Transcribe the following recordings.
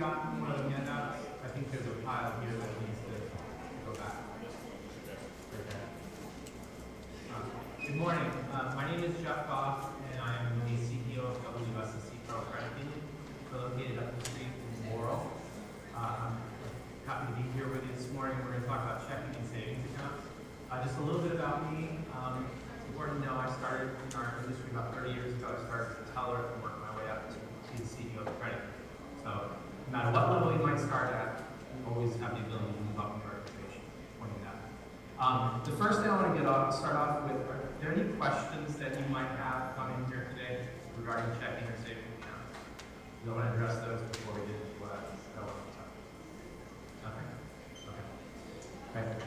gotten one of the handouts? I think there's a pile here that needs to go back. Okay. Good morning. My name is Jeff Goff, and I am the CEO of WSSC Federal Credit Union. We're located up the street in Laurel. I'm happy to be here with you this morning. We're going to talk about checking and savings accounts. Just a little bit about me. It's important to know I started in our industry about 30 years ago. I started as a teller and worked my way up to be the CEO of the credit union. So no matter what level you might start at, you always have the ability to move up in your organization, pointing that. The first thing I want to start off with, are there any questions that you might have coming here today regarding checking or savings accounts? You don't want to address those before we get into what I want to talk about. Nothing? Okay. Right.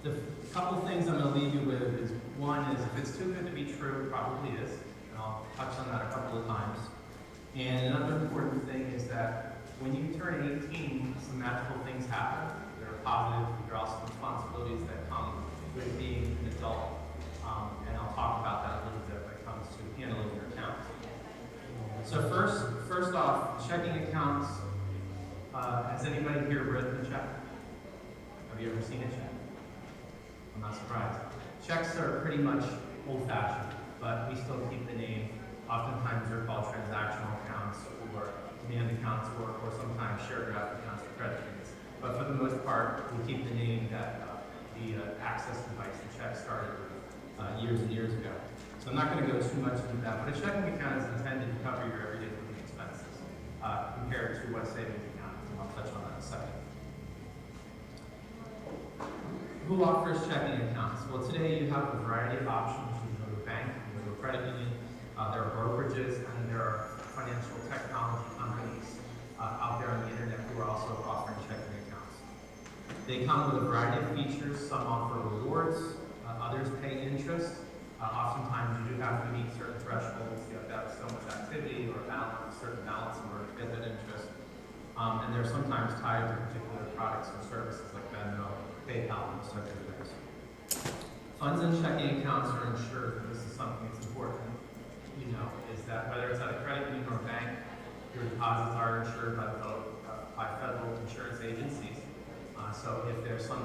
The couple things I'm going to leave you with is, one is, if it's too good to be true, it probably is, and I'll touch on that a couple of times. And another important thing is that when you turn 18, some magical things happen. There are positive, there are also responsibilities that come with being an adult. And I'll talk about that a little bit when it comes to handling your accounts. So first off, checking accounts. Has anybody here written a check? Have you ever seen a check? I'm not surprised. Checks are pretty much old-fashioned, but we still keep the name. Oftentimes they're called transactional accounts or demand accounts or sometimes shared draft accounts for credit unions. But for the most part, we keep the name that the access device, the check, started with years and years ago. So I'm not going to go too much into that, but a checking account is intended to cover your everyday living expenses compared to what savings account is. I'll touch on that in a second. Who offers checking accounts? Well, today you have a variety of options. You can go to a bank, you can go to a credit union, there are brokerages, and there are financial technology companies out there on the internet who are also offering checking accounts. They come with a variety of features. Some offer rewards, others pay interest. Oftentimes you do have to meet certain thresholds. You have to have so much activity or balance, a certain balance in order to get that interest. And they're sometimes tied to particular products or services like Venmo, PayPal, and such things. Funds in checking accounts are insured. This is something that's important. You know, is that whether it's at a credit union or a bank, your deposits are insured by federal insurance agencies. So if there's a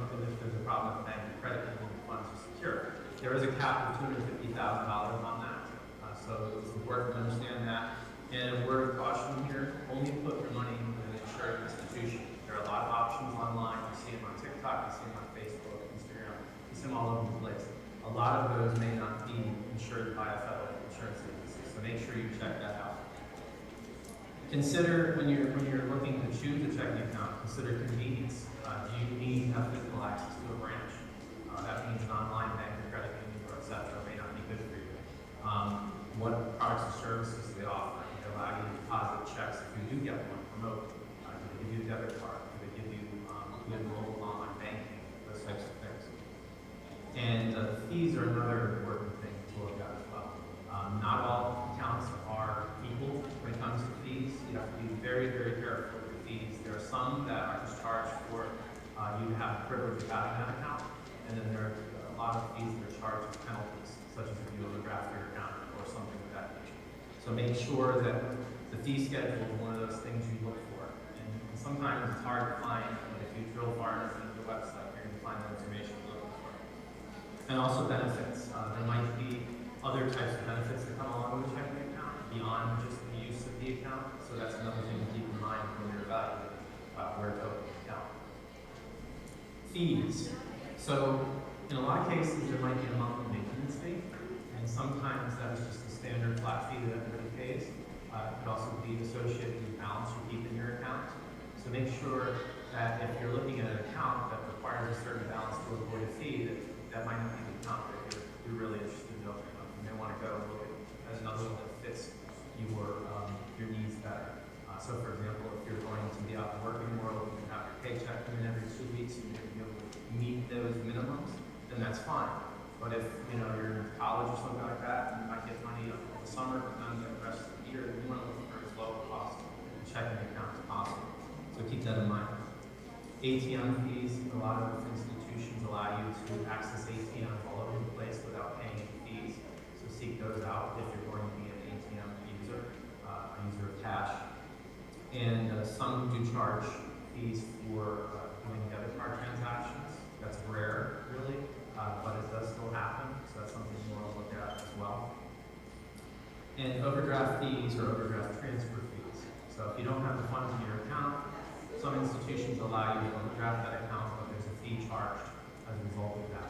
problem with the bank or credit union, the funds are secure. There is a cap of $250,000 on that. So it's important to understand that. And a word of caution here, only put your money in an insured institution. There are a lot of options online. You see them on TikTok, you see them on Facebook, Instagram, you see them all over the place. A lot of those may not be insured by a federal insurance agency, so make sure you check that out. Consider, when you're looking to choose a checking account, consider convenience. Do you need to have physical access to a branch? That means an online bank or credit union or et cetera may not be good for you. What products and services do they offer? Do they allow you to deposit checks if you do get one remote? Do they give you a debit card? Do they give you good mobile online banking? Those types of things. And fees are another important thing to look at as well. Not all accounts are equal when it comes to fees. You have to be very, very careful with the fees. There are some that are just charged for you to have the privilege of having that account, and then there are a lot of fees that are charged with penalties, such as if you overdraft your account or something of that nature. So make sure that the fee schedule is one of those things you look for. And sometimes it's hard to find, but if you drill far enough into the website, you're going to find the information you're looking for. And also benefits. There might be other types of benefits that come along with a checking account beyond just the use of the account. So that's another thing to keep in mind when you're evaluating where to open the account. Fees. So in a lot of cases, there might be a monthly maintenance fee, and sometimes that is just a standard flat fee that everybody pays. It could also be associated with the balance you keep in your account. So make sure that if you're looking at an account that requires a certain balance to avoid a fee, that might not be the account that you're really interested in opening up. You may want to go and look at another one that fits your needs better. So for example, if you're going to be out working more, you can have your paycheck come in every 2 weeks, and you're able to meet those minimums, then that's fine. But if you're in college or something like that, and you might get money over the summer, but then the rest of the year, you want to look for as low as possible, and checking account as possible. So keep that in mind. ATM fees, a lot of institutions allow you to access ATMs all over the place without paying any fees. So seek those out if you're going to be an ATM user, a user of cash. And some do charge fees for doing debit card transactions. That's rare, really, but it does still happen, so that's something you want to look at as well. And overdraft fees or overdraft transfer fees. So if you don't have the funds in your account, some institutions allow you to overdraft that account, but there's a fee charged as a result of that.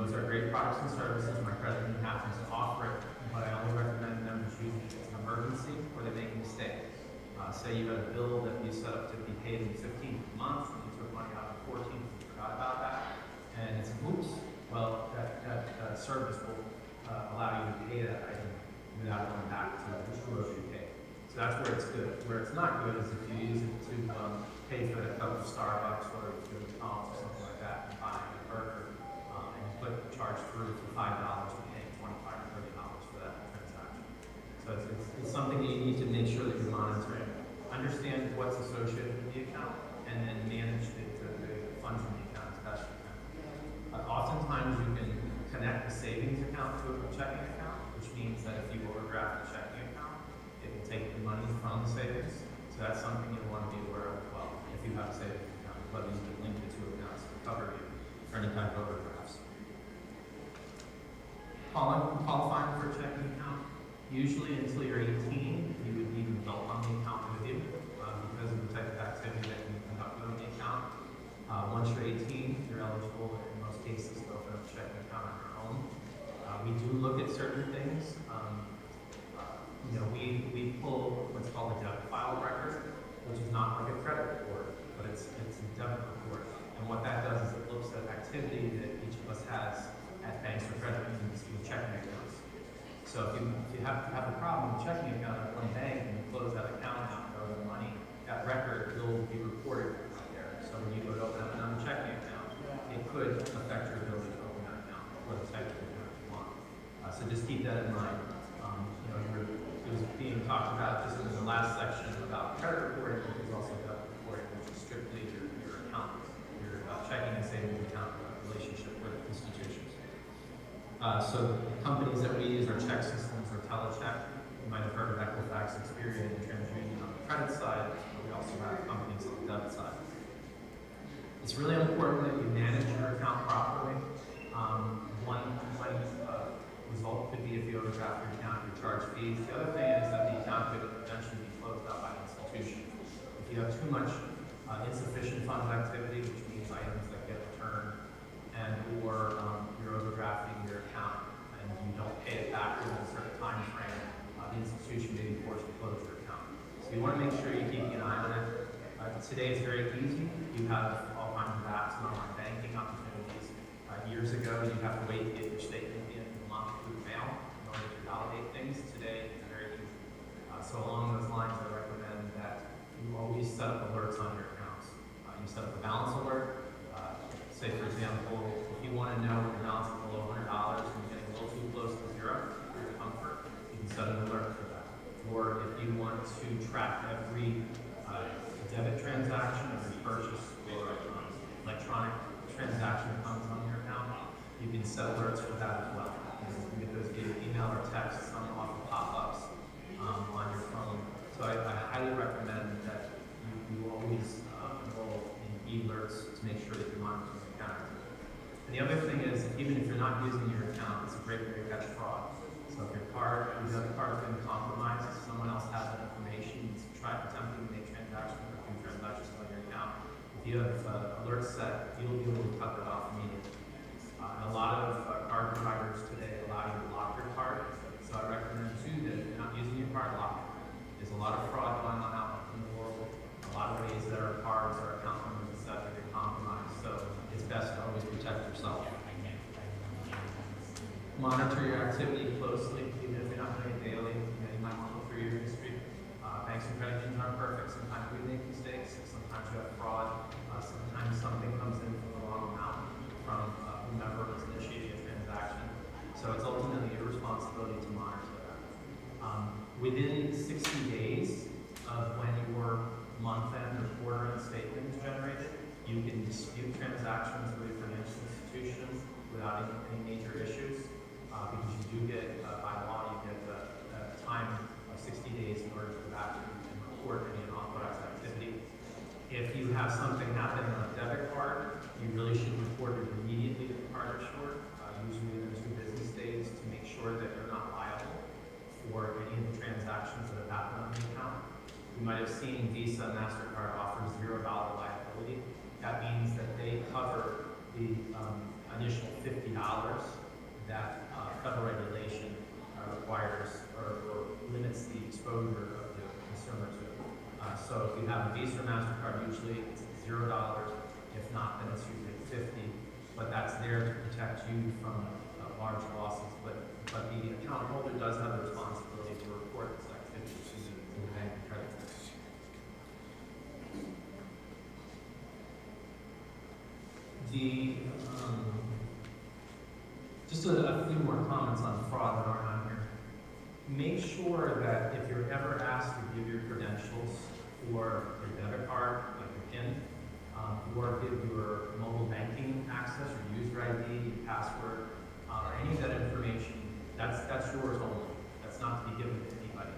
Those are great products and services. My credit union happens to offer it, but I only recommend them to use it if it's an emergency or they make a mistake. Say you had a bill that you set up to be paid in the 15th month, and you took money out on the 14th and forgot about that, and it's oops. Well, that service will allow you to pay that item without going back to the gross you paid. So that's where it's good. Where it's not good is if you use it to pay for that cup of Starbucks or McDonald's or something like that and buy a burger, and you put the charge through for $5 and paying $25 or $30 for that transaction. So it's something that you need to make sure that you're monitoring. Understand what's associated with the account, and then manage the funds in the account as best you can. Oftentimes you can connect the savings account to a checking account, which means that if you overdraft the checking account, it will take the money from the savings. So that's something you want to be aware of as well. If you have a savings account, whether you can link the two accounts to cover you for any kind of overdrafts. Qualifying for a checking account, usually until you're 18, you would need an adult on the account with you because of the type of activity that you conduct on the account. Once you're 18, you're eligible in most cases to open up a checking account on your own. We do look at certain things. We pull what's called a debit file record, which is not like a credit report, but it's a debit report. And what that does is it looks at activity that each of us has at banks or credit unions with checking accounts. So if you have a problem with checking account at one bank and you close that account out and go to the money, that record will be reported out there. So when you go to open up another checking account, it could affect your ability to open that account or the type of account you want. So just keep that in mind. It was being talked about just in the last section about credit reporting, but there's also debt reporting, which is strictly your account, your checking and savings account relationship with institutions. So companies that we use are check systems or telecheck. You might have heard of Equifax, Experian, and TransUnion on the credit side, but we also have companies on the debit side. It's really important that you manage your account properly. One result could be if you overdraft your account, you charge fees. The other thing is that the account could eventually be closed out by the institution. If you have too much insufficient funds activity, which means items that get returned, and or you're overdrafting your account and you don't pay it back within a certain time frame, the institution may be forced to close your account. So you want to make sure you're keeping an eye on it. Today it's very easy. You have all kinds of apps and online banking opportunities. Years ago, you have to wait to get your statement at the end of the month through the mail in order to validate things. Today it's very easy. So along those lines, I recommend that you always set up alerts on your accounts. You set up a balance alert. Say, for example, if you want to know when your balance is below $100 and you're getting a little too close to zero for your comfort, you can set an alert for that. Or if you want to track every debit transaction, every purchase, or electronic transaction that comes on your account, you can set alerts for that as well. You can get those via email or text, some often pop-ups on your phone. So I highly recommend that you always enroll in e-alerts to make sure that you're monitoring the account. And the other thing is, even if you're not using your account, it's a great way to catch fraud. So if your debit card's been compromised, someone else has that information, attempting to make transactions or do transactions on your account. If you have alerts set, you'll be able to cut that off immediately. And a lot of card providers today allow you to lock your card. So I recommend too that if you're not using your card, lock it. There's a lot of fraud going on out in the world. A lot of ways that our cards, our account numbers, etc., get compromised. So it's best to always protect yourself. Monitor your activity closely, even if you're not doing it daily. You might want to look through your history. Banks and credit unions aren't perfect. Sometimes we make mistakes. Sometimes you have fraud. Sometimes something comes in from the wrong amount from whomever is initiating a transaction. So it's ultimately your responsibility to monitor that. Within 60 days of when your month-end or quarter-end statement is generated, you can dispute transactions with your financial institution without any major issues, because you do get, by law, you get a time of 60 days in order to go back and report any unauthorized activity. You might have seen Visa and MasterCard offer $0 liability. That means that they cover the additional $50 that federal regulation requires or limits the exposure of the consumer to. So if you have a Visa or MasterCard, usually it's $0. If not, then it's usually $50. But that's there to protect you from large losses. But the account holder does have the responsibility to report this activity to the bank and credit union. Just a few more comments on fraud that aren't on here. Make sure that if you're ever asked to give your credentials for your debit card, like your PIN, or give your mobile banking access, your user ID, your password, any of that information, that's yours only. That's not to be given to anybody.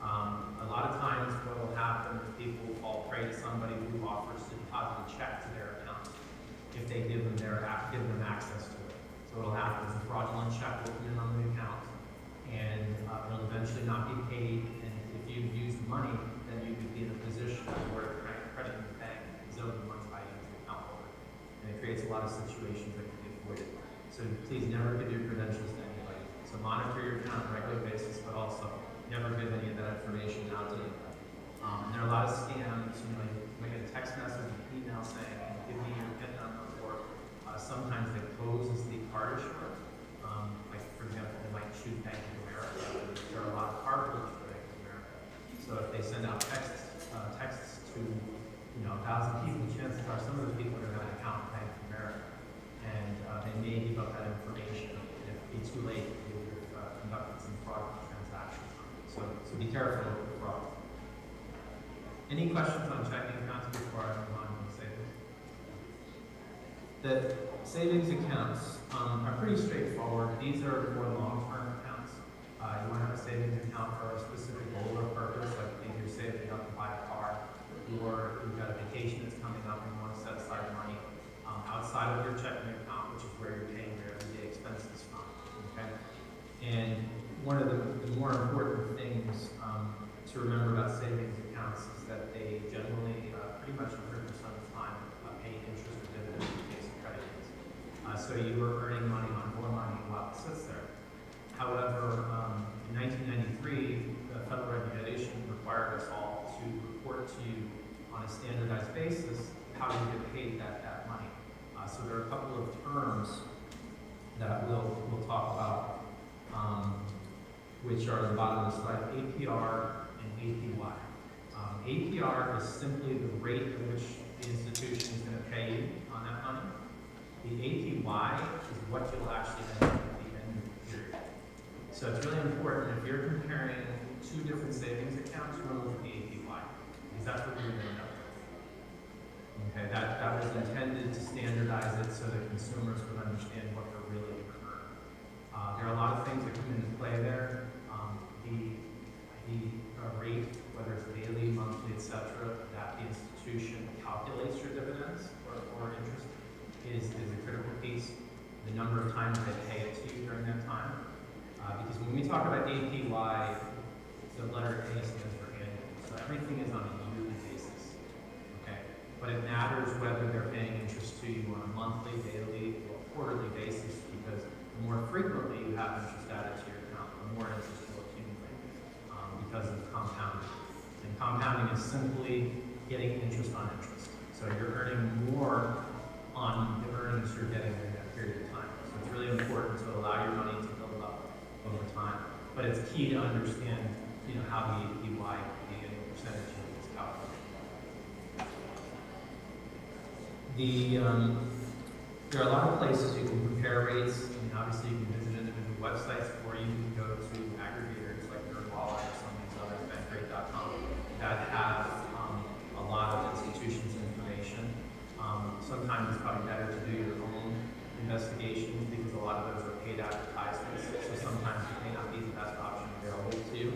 A lot of times what will happen is people will fall prey to somebody who offers to deposit a check to their account if they give them access to it. So what will happen is a fraudulent check will come in on the account and it'll eventually not be paid, and if you use the money, then you could be in a position where the credit union bank is owed the money by you to the account holder. And it creates a lot of situations that can be avoided. So please never give your credentials to anybody. So monitor your account on a regular basis, but also never give any of that information out to anybody. And there are a lot of scams. You might get a text message, an email saying, give me your PIN number, or sometimes they pose as the card issuer. Like, for example, they might choose Bank of America. There are a lot of card holders for Bank of America. So if they send out texts to 1,000 people, chances are some of those people are going to account with Bank of America, and they may give up that information if it's too late if you've conducted some fraudulent transactions. So be careful with fraud. Any questions on checking accounts before I move on to savings? The savings accounts are pretty straightforward. These are more long-term accounts. You want to have a savings account for a specific goal or purpose, like maybe you're saving up to buy a car, or you've got a vacation that's coming up and you want to set aside money outside of your checking account, which is where you're paying your everyday expenses from. Okay? And one of the more important things to remember about savings accounts is that they generally, pretty much 100% of the time, pay interest or dividends in the case of credit unions. So you are earning money on more money while it sits there. However, in 1993, the federal regulation required us all to report to you on a standardized basis how you get paid that money. So there are a couple of terms that we'll talk about, which are at the bottom of the slide: APR and APY. APR is simply the rate at which the institution is going to pay you on that money. The APY is what you'll actually end at the end of the period. So it's really important, if you're comparing two different savings accounts, you want to look at the APY, because that's what you're going to know. Okay, that was intended to standardize it so that consumers would understand what they're really going to earn. There are a lot of things that come into play there. The rate, whether it's daily, monthly, etc., that the institution calculates your dividends or interest is a critical piece. The number of times they pay it to you during that time. Because when we talk about APY, the letter A stands for annual. So everything is on a yearly basis. Okay? But it matters whether they're paying interest to you on a monthly, daily, or quarterly basis, because the more frequently you have interest added to your account, the more interest will accumulate because of compounding. And compounding is simply getting interest on interest. So you're earning more on the earnings you're getting during that period of time. So it's really important to allow your money to build up over time. But it's key to understand, how the APY, the annual percentage, is calculated. There are a lot of places you can compare rates. Obviously you can visit individual websites, or you can go to aggregators like NerdWallet or some of these others, bankrate.com, that have a lot of institutions' information. Sometimes it's probably better to do your own investigations because a lot of those are paid advertisements. So sometimes it may not be the best option available to you.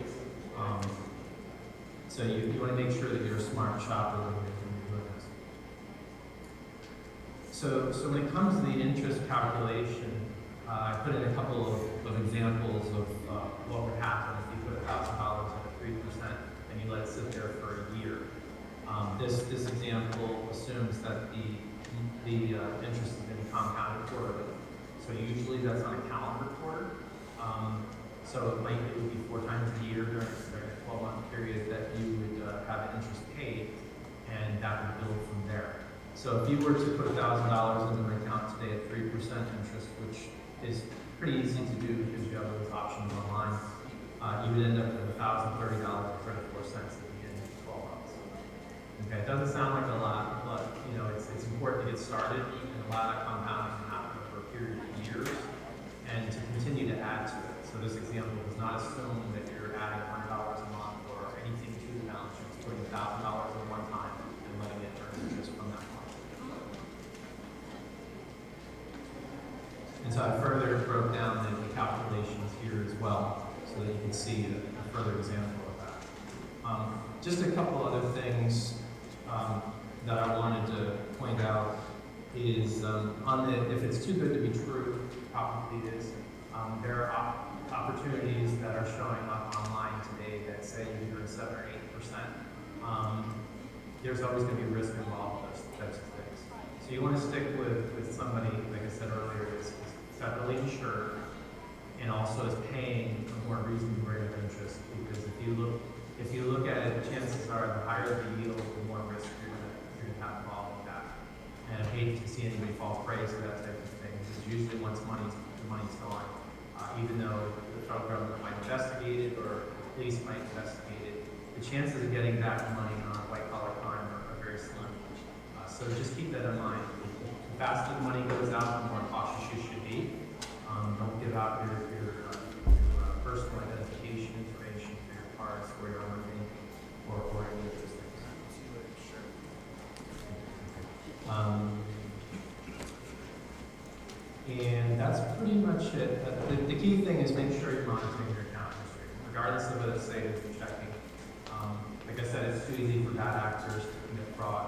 So you want to make sure that you're a smart shopper when you're doing this. So when it comes to the interest calculation, I put in a couple of examples of what would happen if you put $1,000 at 3% and you let it sit there for a This example assumes that the interest is going to be compounded quarterly. So usually that's on a calendar quarter. So it would be 4 times a year during a 12-month period that you would have interest paid, and that would build from there. So if you were to put $1,000 into an account today at 3% interest, which is pretty easy to do because you have those options online, you would end up with $1,030.34 at the end of 12 months. Okay, it doesn't sound like a lot, but it's important to get started, and a lot of that compounding can happen over a period of years, and to continue to add to it. So this example does not assume that you're adding $100 a month or anything to the balance sheet. It's putting $1,000 at one time and letting it earn interest from that point. And so I further broke down the calculations here as well, so that you can see a further example of that. Just a couple other things that I wanted to point out is if it's too good to be true, probably it is. There are opportunities that are showing up online today that say you earn 7 or 8%. There's always going to be risk involved with those types of things. So you want to stick with somebody, like I said earlier, is federally insured and also is paying a more reasonable rate of interest. Because if you look at it, chances are the higher the yield, the more risk you're going to have involved with that. And I hate to see anybody fall prey to that type of thing, because usually once the money's gone, even though the federal government might investigate it or the police might investigate it, the chances of getting back the money on white-collar crime are very slim. So just keep that in mind. The faster the money goes out, the more cautious you should be. Don't give out your personal identification information for your cards or your own name or any of those things. And that's pretty much it. The key thing is make sure you're monitoring your account history, regardless of whether it's saved or checking. Like I said, it's too easy for bad actors to commit fraud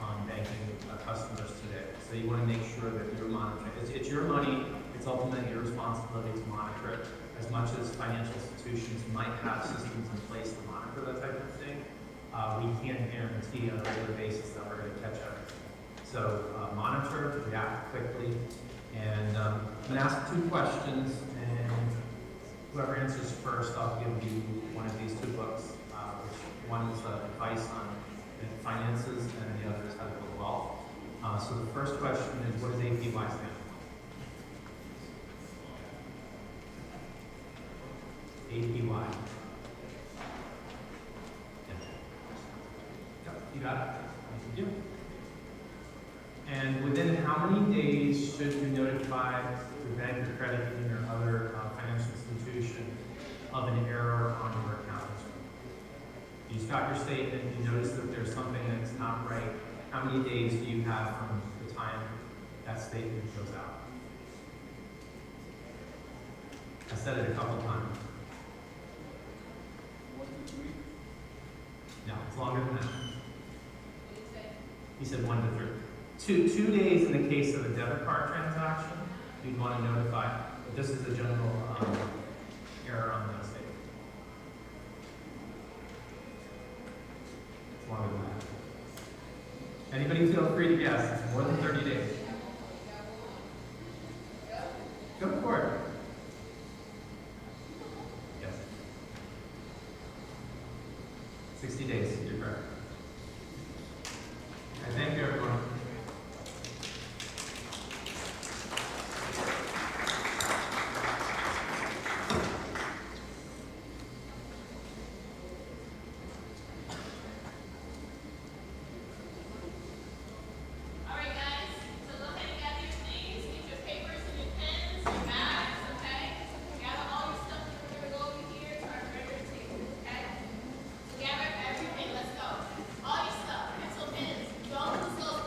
on banking customers today. So you want to make sure that you're monitoring. It's your money. It's ultimately your responsibility to monitor it. As much as financial institutions might have systems in place to monitor that type of thing, we can't guarantee on a regular basis that we're going to catch up. So monitor, react quickly. And I'm going to ask 2 questions, and whoever answers first, I'll give you one of these 2 books, which one is advice on finances, and the other is how to build wealth. So the first question is, what does HPHS stand for? HPHS. Yep, you got it? Thank you. And within how many days should you notify your bank or credit union or other financial institution of an error on your account? You start your statement, you notice that there's something that's not right. How many days do you have from the time that statement goes out? I said it a couple times. 1 to 3. No, it's longer than that. He said 1 to 3. 2 days in the case of a debit card transaction, you'd want to notify. But this is a general error on the statement. It's longer than that. Anybody feel free to guess? It's more than 30 days. Go for it. Yes. 60 days, you're correct. And thank you, everyone. Gather everything, let's go. All your stuff, pencil, pens, don't lose those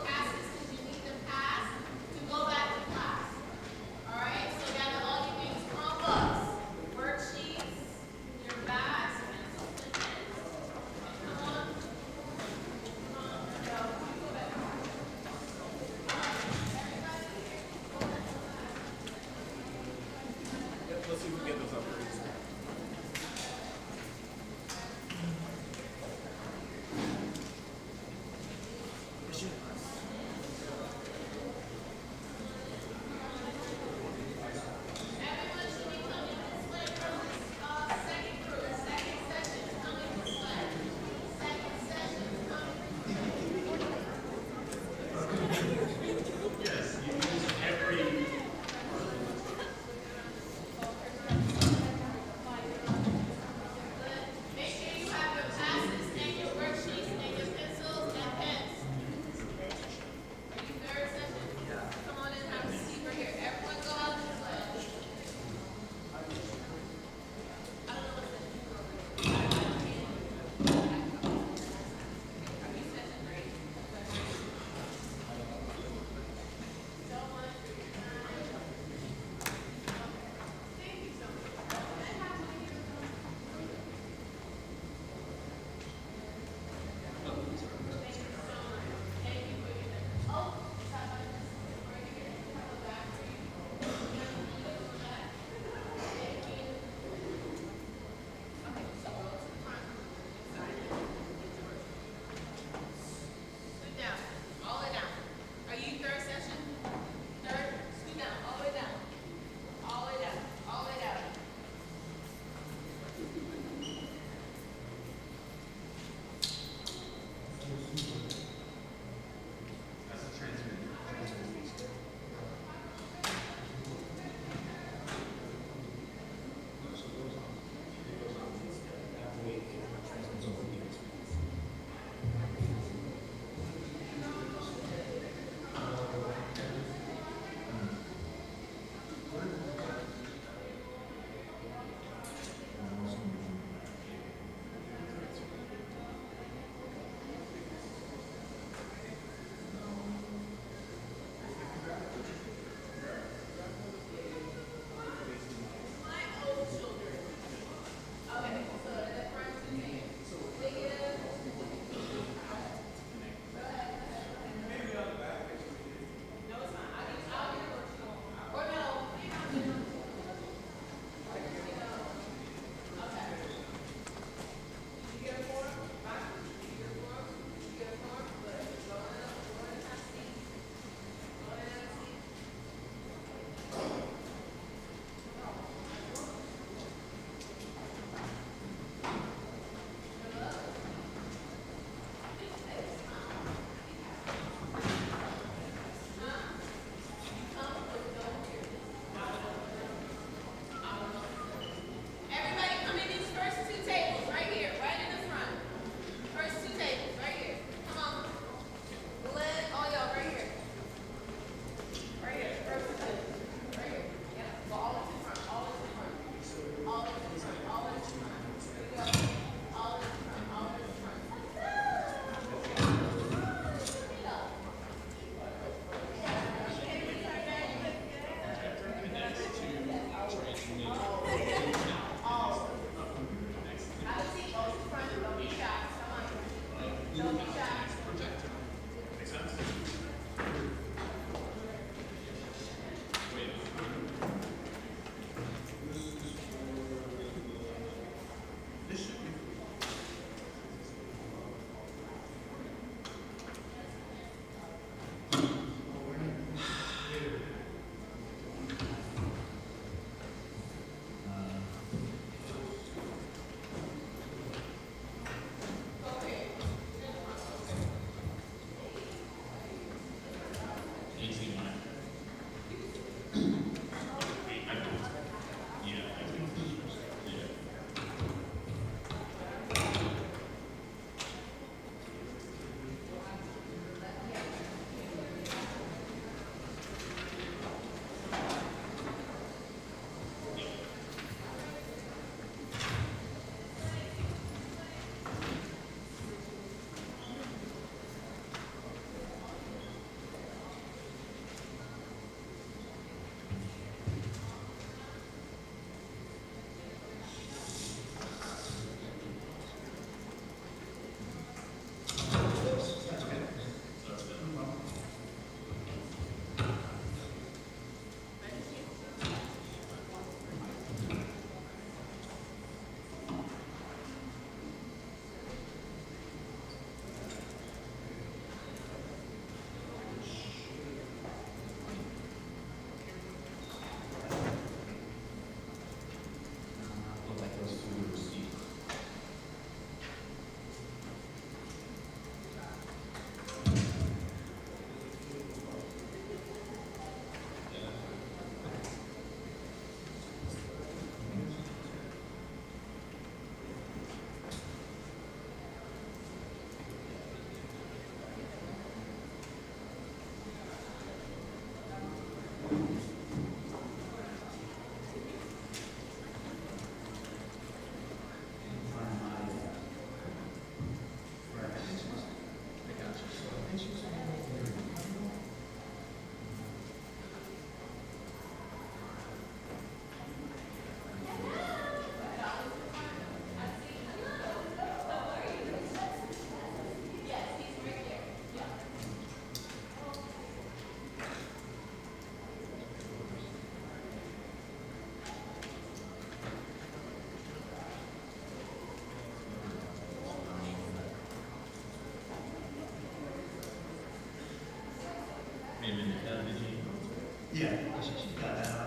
Yeah, she's got that.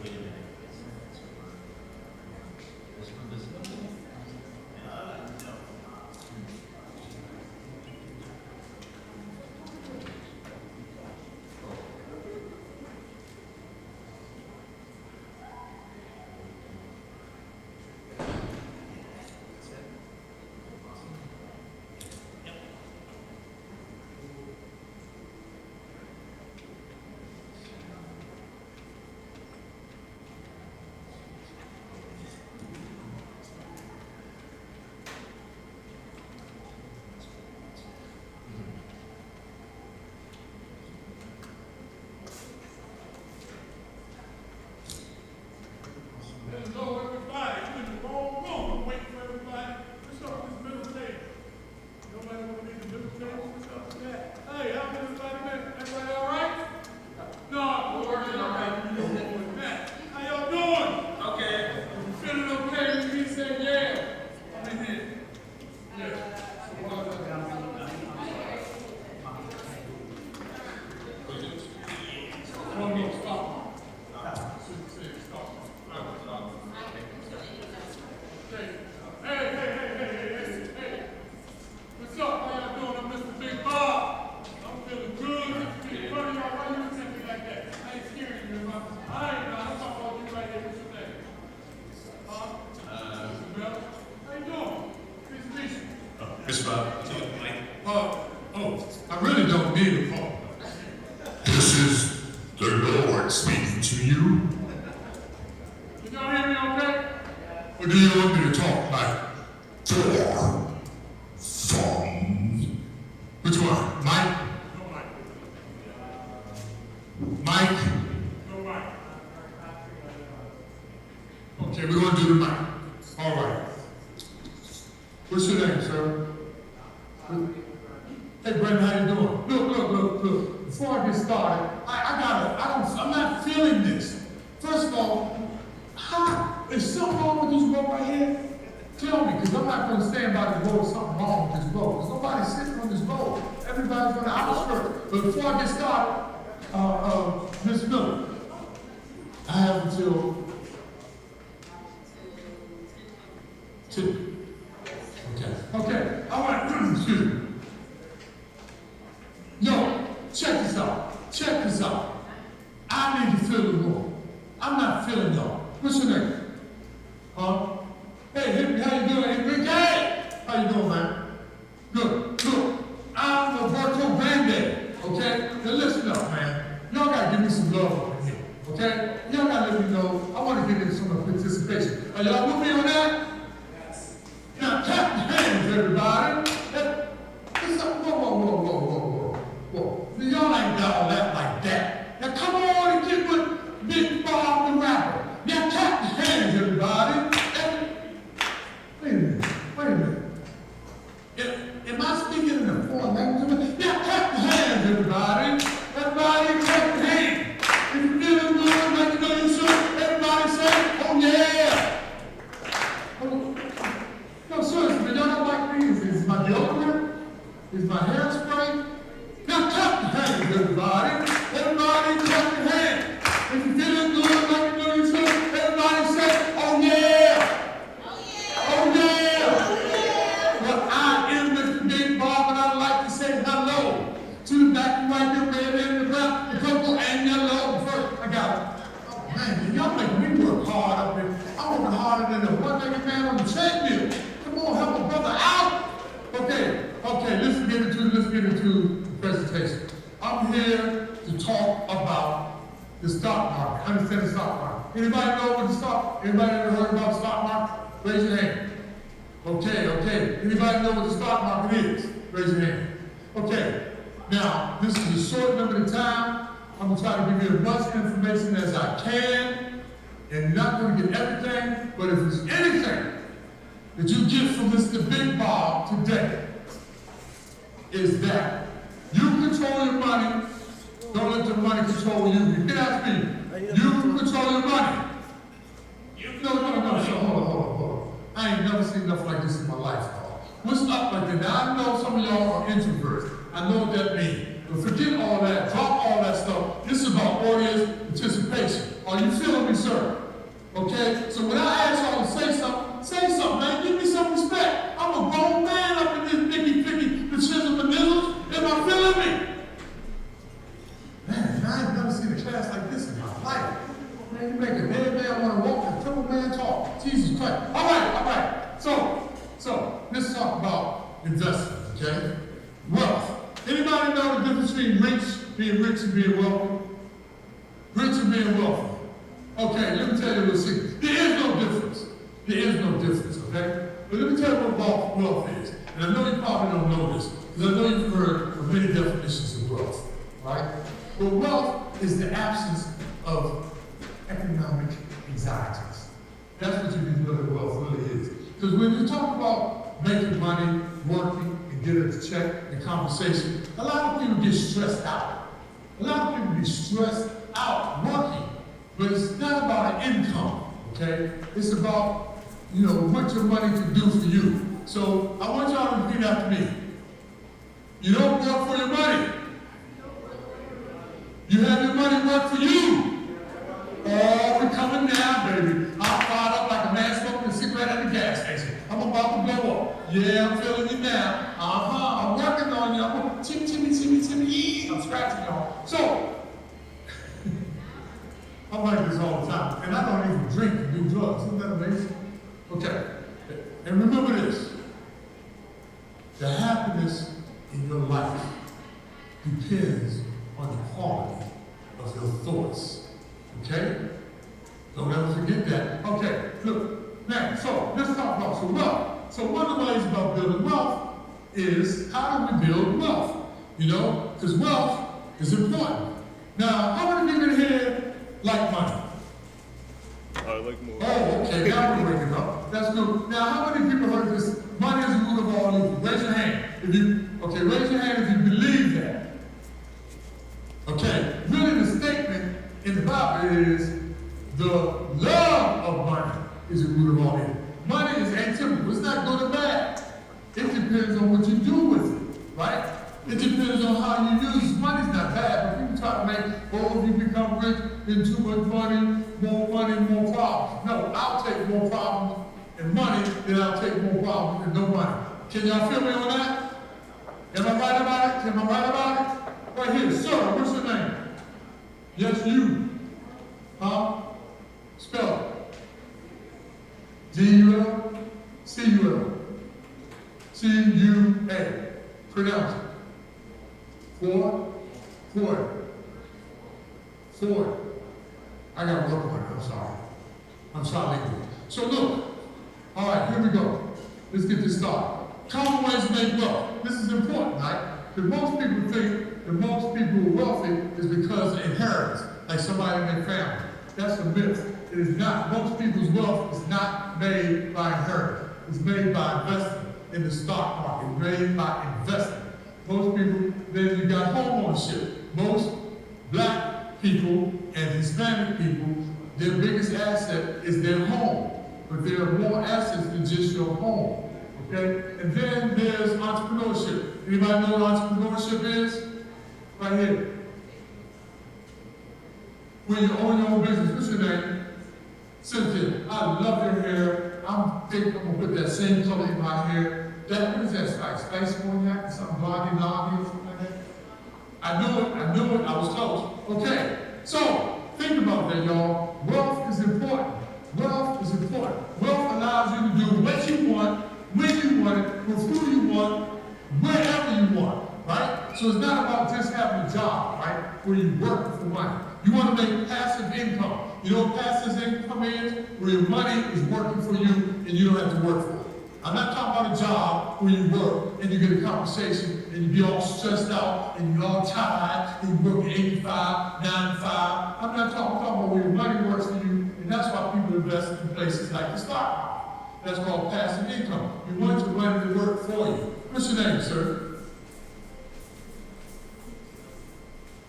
Wait a minute. This one, this one. Lord speaking to you. Can y'all hear me okay? Or do you want me to talk like four songs? Which one? Mike? No Mike. Mike? No Mike. Okay, we're going to do the mic. All right. What's your name, sir? Hey, Brandon, how you doing? Look. Before I get started, I'm not feeling this. First of all, is something wrong with this rope right here? Tell me, because I'm not going to stand by the road with something wrong with this rope. There's nobody sitting on this road. Everybody's on the outskirts. But before I get started, Ms. Miller, I have until 2. Okay, all right, excuse me. Yo, check this out. I need to fill the room. I'm not feeling y'all. What's your name? Huh? Hey, Hippie, how you doing, Enrique? How you doing, man? Good. Look, I'm Roberto Grande, okay? Now listen up, man. Y'all gotta give me some love over here, okay? Y'all gotta let me know. I want to get into some participation. Are y'all with me on that? Yes. Now, clap your hands, everybody. Whoa. Y'all ain't got all that like that. Now come on and get with Big Bob the rapper. Now clap your hands, everybody. Wait a minute. Am I speaking in a foreign language? Now clap your hands, everybody. Everybody clap your hands. If you're feeling good, like you know you should, everybody say, oh yeah. No, seriously, y'all don't like me? Is my deodorant? Is my hairspray? Now clap your hands, everybody. Everybody clap your hands. If you're feeling good, like you know you should, everybody say, oh yeah. Oh yeah. Well, I am Mr. Big Bob, and I'd like to say hello to the black and white, the red and the brown, the purple and yellow. First, I got it. Oh man, y'all make me work hard up here. I'm working harder than a one-legged man on the treadmill. Come on, help a brother out. Okay, let's get into the presentation. I'm here to talk about the stock market. Understand the stock market. Anybody know what anybody ever heard about the stock market? Raise your hand. Okay. Anybody know what the stock market is? Raise your hand. Okay. Now, this is a short limited time. I'm going to try to give you as much information as I can. And not going to get everything, but if there's anything that you get from Mr. Big Bob today, is that you control your money, don't let the money control you. You can ask me, you control your money. No, so hold on. I ain't never seen nothing like this in my life, y'all. What's up like that? Now, I know some of y'all are introverts. I know what that means. But forget all that, drop all that stuff. This is about audience participation. Are you feeling me, sir? Okay? So when I ask y'all to say something, man. Give me some respect. I'm a grown man up in this picky, the chisel manizzles. Am I feeling me? Man, I ain't never seen a class like this in my life. Man, you make a dead man want to walk and triple man talk. Jesus Christ. All right. So let's talk about investment, okay? Wealth. Anybody know the difference between being rich and being wealthy? Rich and being wealthy. Okay, let me tell you a little secret. There is no difference, okay? But let me tell you what wealth is. And I know you probably don't know this, because I know you've heard of many definitions of wealth, right? But wealth is the absence of economic anxieties. That's what you need to know that wealth really is. Because when you talk about making money, working, and getting a check and compensation, a lot of people get stressed out. Working. But it's not about an income, okay? It's about, what your money can do for you. So I want y'all to repeat after me. You don't work for your money. You have your money work for you. Oh, we're coming down, baby. I'm fired up like a man smoking a cigarette at the gas station. I'm about to blow up. Yeah, I'm feeling you now. I'm working on you. I'm chimmy. I'm scratching y'all. So, I'm like this all the time. And I don't even drink and do drugs. Isn't that amazing? Okay. And remember this. The happiness in your life depends on the quality of your thoughts Okay? Don't ever forget that. Okay, look, now, so let's talk about some wealth. So one of the ways about building wealth is how do we build wealth? You know, because wealth is important. Now, how many people here like money? I like more. Oh, okay, now we're waking up. That's good. Now, how many people heard this? Money is the root of all evil. Raise your hand. If you, okay, raise your hand if you believe that. Okay, really the statement in the Bible is the love of money is the root of all evil. Money is atypical. It's not good or bad. It depends on what you do with it, right? It depends on how you use it. Money's not bad, but people try to make, oh, if you become rich, then too much money, more problems. No, I'll take more problems and money than I'll take more problems and no money. Can y'all feel me on that? Am I right about it? Am I right about it? Right here, sir, what's your name? Yes, you. Huh? Spell it. D-U-L, C-U-L, C-U-A. Pronounce it. Ford. I got to work on it, I'm sorry. I'm sorry. So look, all right, here we go. Let's get this started. Common ways to make wealth. This is important, right? Because most people think that most people who are wealthy is because of inheritance, like somebody in their family. That's a myth. It is not. Most people's wealth is not made by inheritance. It's made by investing in the stock market. It's made by investing. Most people, then you got home ownership. Most black people and Hispanic people, their biggest asset is their home. But there are more assets than just your home. Okay? And then there's entrepreneurship. Anybody know what entrepreneurship is? Right here. When you own your own business, what's your name? Cynthia. I love your hair. I'm gonna put that same color in my hair. That, what is that, like spice cognac or something, blondie or something like that? I knew it, I was close. Okay, so think about that, y'all. Wealth is important. Wealth is important. Wealth allows you to do what you want, when you want it, with who you want, wherever you want, right? So it's not about just having a job, right, where you're working for money. You want to make passive income. You know what passive income is? Where your money is working for you and you don't have to work for it. I'm not talking about a job where you work and you get a compensation and you be all stressed out and you're all tired and you work at 85, 95. I'm talking about where your money works for you, and that's why people invest in places like the stock market. That's called passive income. You want your money to work for you. What's your name, sir?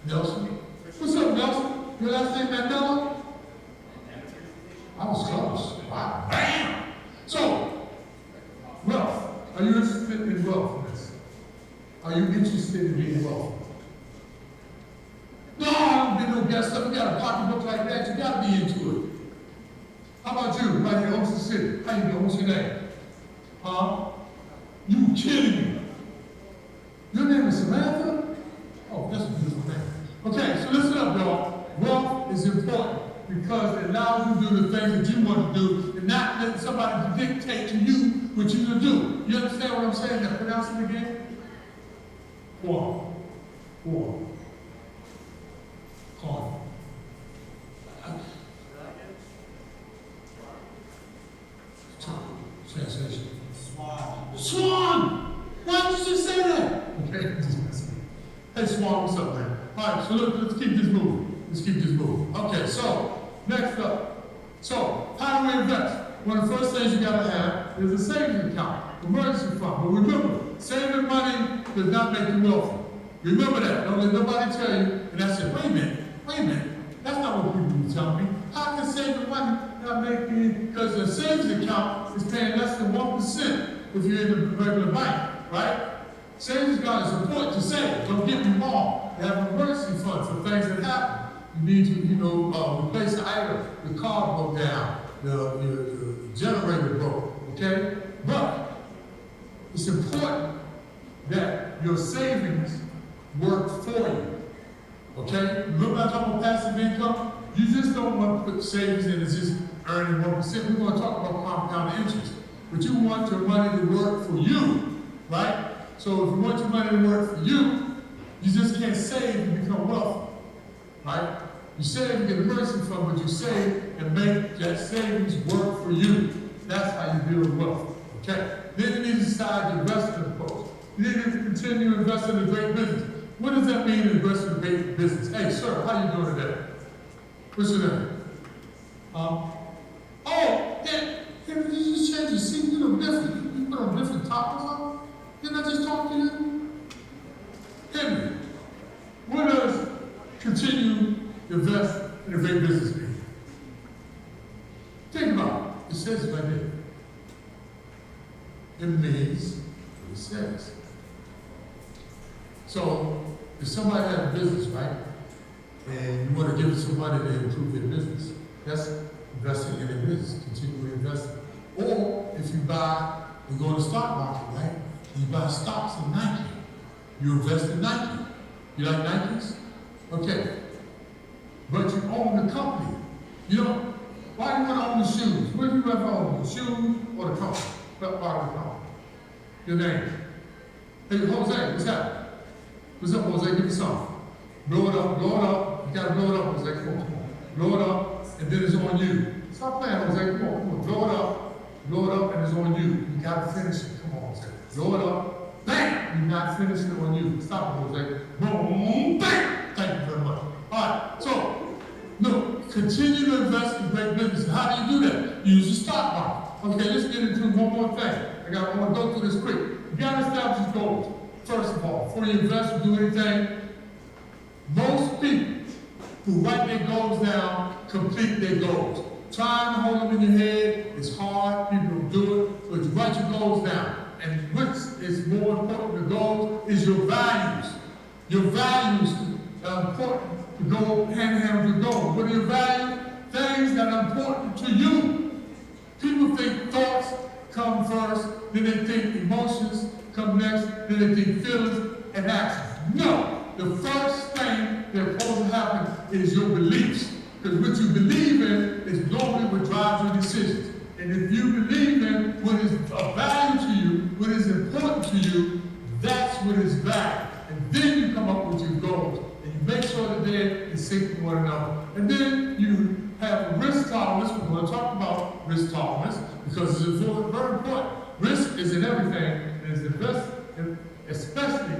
Nelson? What's up, Nelson? Your last name Mandela? I was close. Wow. Bam! So, wealth. Are you interested in wealthiness? Are you interested in being wealthy? No, I don't get no guest up. You got a pocketbook like that, you got to be into it. How about you, right here in Ocean City? How you doing? What's your name? Huh? You kidding me? Your name is Samantha? Oh, that's a beautiful name. Okay, so listen up, y'all. Wealth is important because it allows you to do the things that you want to do and not let somebody dictate to you what you're going to do. You understand what I'm saying? Now, pronounce it again. Corn. Sensation. Swan! Why did you just say that? Okay, just messing with me. Hey, Swan, what's up, man? All right, so let's keep this moving. Okay, so next up. So, how do we invest? One of the first things you gotta have is a savings account, emergency fund. But remember, saving money does not make you wealthy. Remember that. Don't let nobody tell you. And I said, wait a minute. That's not what people were telling me. How can saving money not make me? Because the savings account is paying less than 1% if you're in a regular bank, right? Savings account is important to save. Don't get me wrong. You have an emergency fund for things that happen. You need to, replace the item. The car broke down. The generator broke. Okay? But it's important that your savings work for you. Okay? Remember I talking about passive income? You just don't want to put savings in as just earning 1%. We're going to talk about compound interest. But you want your money to work for you, right? So if you want your money to work for you, you just can't save and become wealthy, right? You save and get emergency fund, but you save and make that savings work for you. That's how you build wealth. Okay? Then you need to decide to invest in the approach. You need to continue to invest in a great business. What does that mean, invest in a great business? Hey, sir, how you doing today? What's your name? You just changed your seat. You look different. You put on different topics on. Didn't I just talk to you? Henry, what does continue to invest in a great business mean? Think about it. It says it right there. It means what it says. So, if somebody has a business, right, and you want to give it some money to improve their business, that's investing in their business, continually investing. Or if you buy and go to the stock market, right, you buy stocks in Nike, you invest in Nike. You like Nikes? Okay. But you own the company. You know, why do you want to own the shoes? What do you rather own, the shoes or the company? What part of the company? Your name. Hey, Jose, what's happening? What's up, Jose? Give me something. Blow it up, blow it up. You gotta blow it up, Jose. Come on. Blow it up, and then it's on you. Stop playing, Jose. Come on. Blow it up, and it's on you. You gotta finish it. Come on, Jose. Blow it up. Bam! You're not finishing it on you. Stop it, Jose. Boom, bam! Thank you very much. All right, so, look, continue to invest in great business. How do you do that? Use the stock market. Okay, let's get into one more thing. I want to go through this quick. You got to establish goals. First of all, before you invest or do anything, most people who write their goals down complete their goals. Trying to hold them in your head is hard. People don't do it. So you write your goals down. And what is more important than goals is your values. Your values are important to go hand in hand with your goals. What are your values? Things that are important to you. People think thoughts come first, then they think emotions come next, then they think feelings and actions. No, the first thing that's supposed to happen is your beliefs. Because what you believe in is normally what drives your decisions. And if you believe in what is of value to you, what is important to you, that's what is value. And then you come up with your goals. And you make sure that they're in sync with one another. And then you have a risk tolerance. We're going to talk about risk tolerance because it's important, very important. Risk is in everything, and it's especially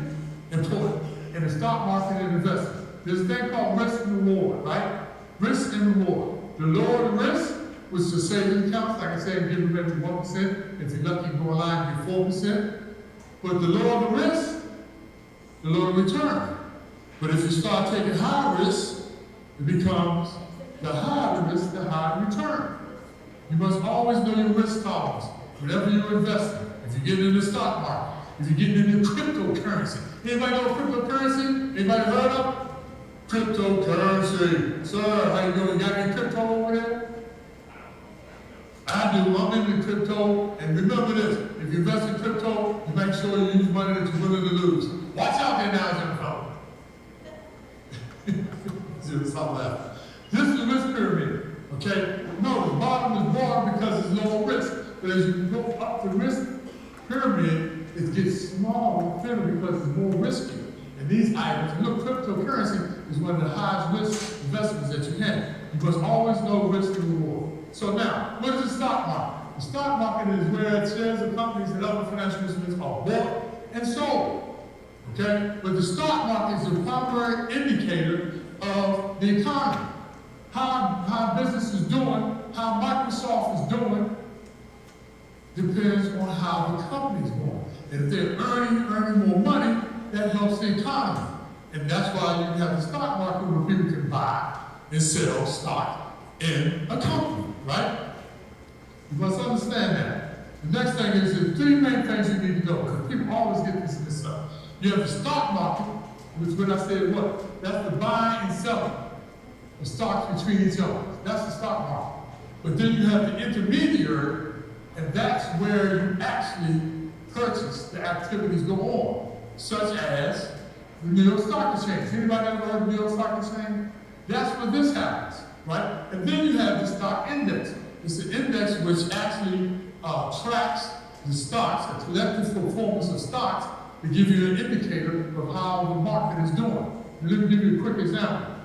important in the stock market and investing. There's a thing called risk and reward, right? Risk and reward. The lower the risk, which is the savings accounts, like I said, give them every 1%. If you're lucky, you go online and get 4%. But the lower the risk, the lower the return. But if you start taking high risk, it becomes the higher the risk, the higher the return. You must always know your risk tolerance. Whatever you're investing, if you get into the stock market, if you're getting into cryptocurrency. Anybody know cryptocurrency? Anybody heard of cryptocurrency? Sir, how you doing? You got any crypto over there? I do. I'm into crypto. And remember this, if you invest in crypto, you make sure you use money that you're willing to lose. Watch out there now, Jim Phone. Stop laughing. This is the risk pyramid. Okay? No, the bottom is broad because it's low risk. But as you go up the risk pyramid, it gets smaller and thinner because it's more risky. And these items, look, cryptocurrency is one of the highest risk investments that you can. You must always know risk and reward. So now, what is the stock market? The stock market is where shares of companies and other financial instruments are bought and sold. Okay? But the stock market is the primary indicator of the economy. How business is doing, how Microsoft is doing, depends on how the company is going. And if they're earning more money, that helps the economy. And that's why you have the stock market where people can buy and sell stock in a company, right? You must understand that. The next thing is the three main things you need to know, because people always get this mixed up. You have the stock market, which when I said what? That's the buying and selling of stocks between each other. That's the stock market. But then you have the intermediary, and that's where you actually purchase, the activities go on, such as the New York Stock Exchange. Anybody ever heard of the New York Stock Exchange? That's where this happens, right? And then you have the stock index. It's an index which actually tracks the stocks, a collective performance of stocks, to give you an indicator of how the market is doing. And let me give you a quick example.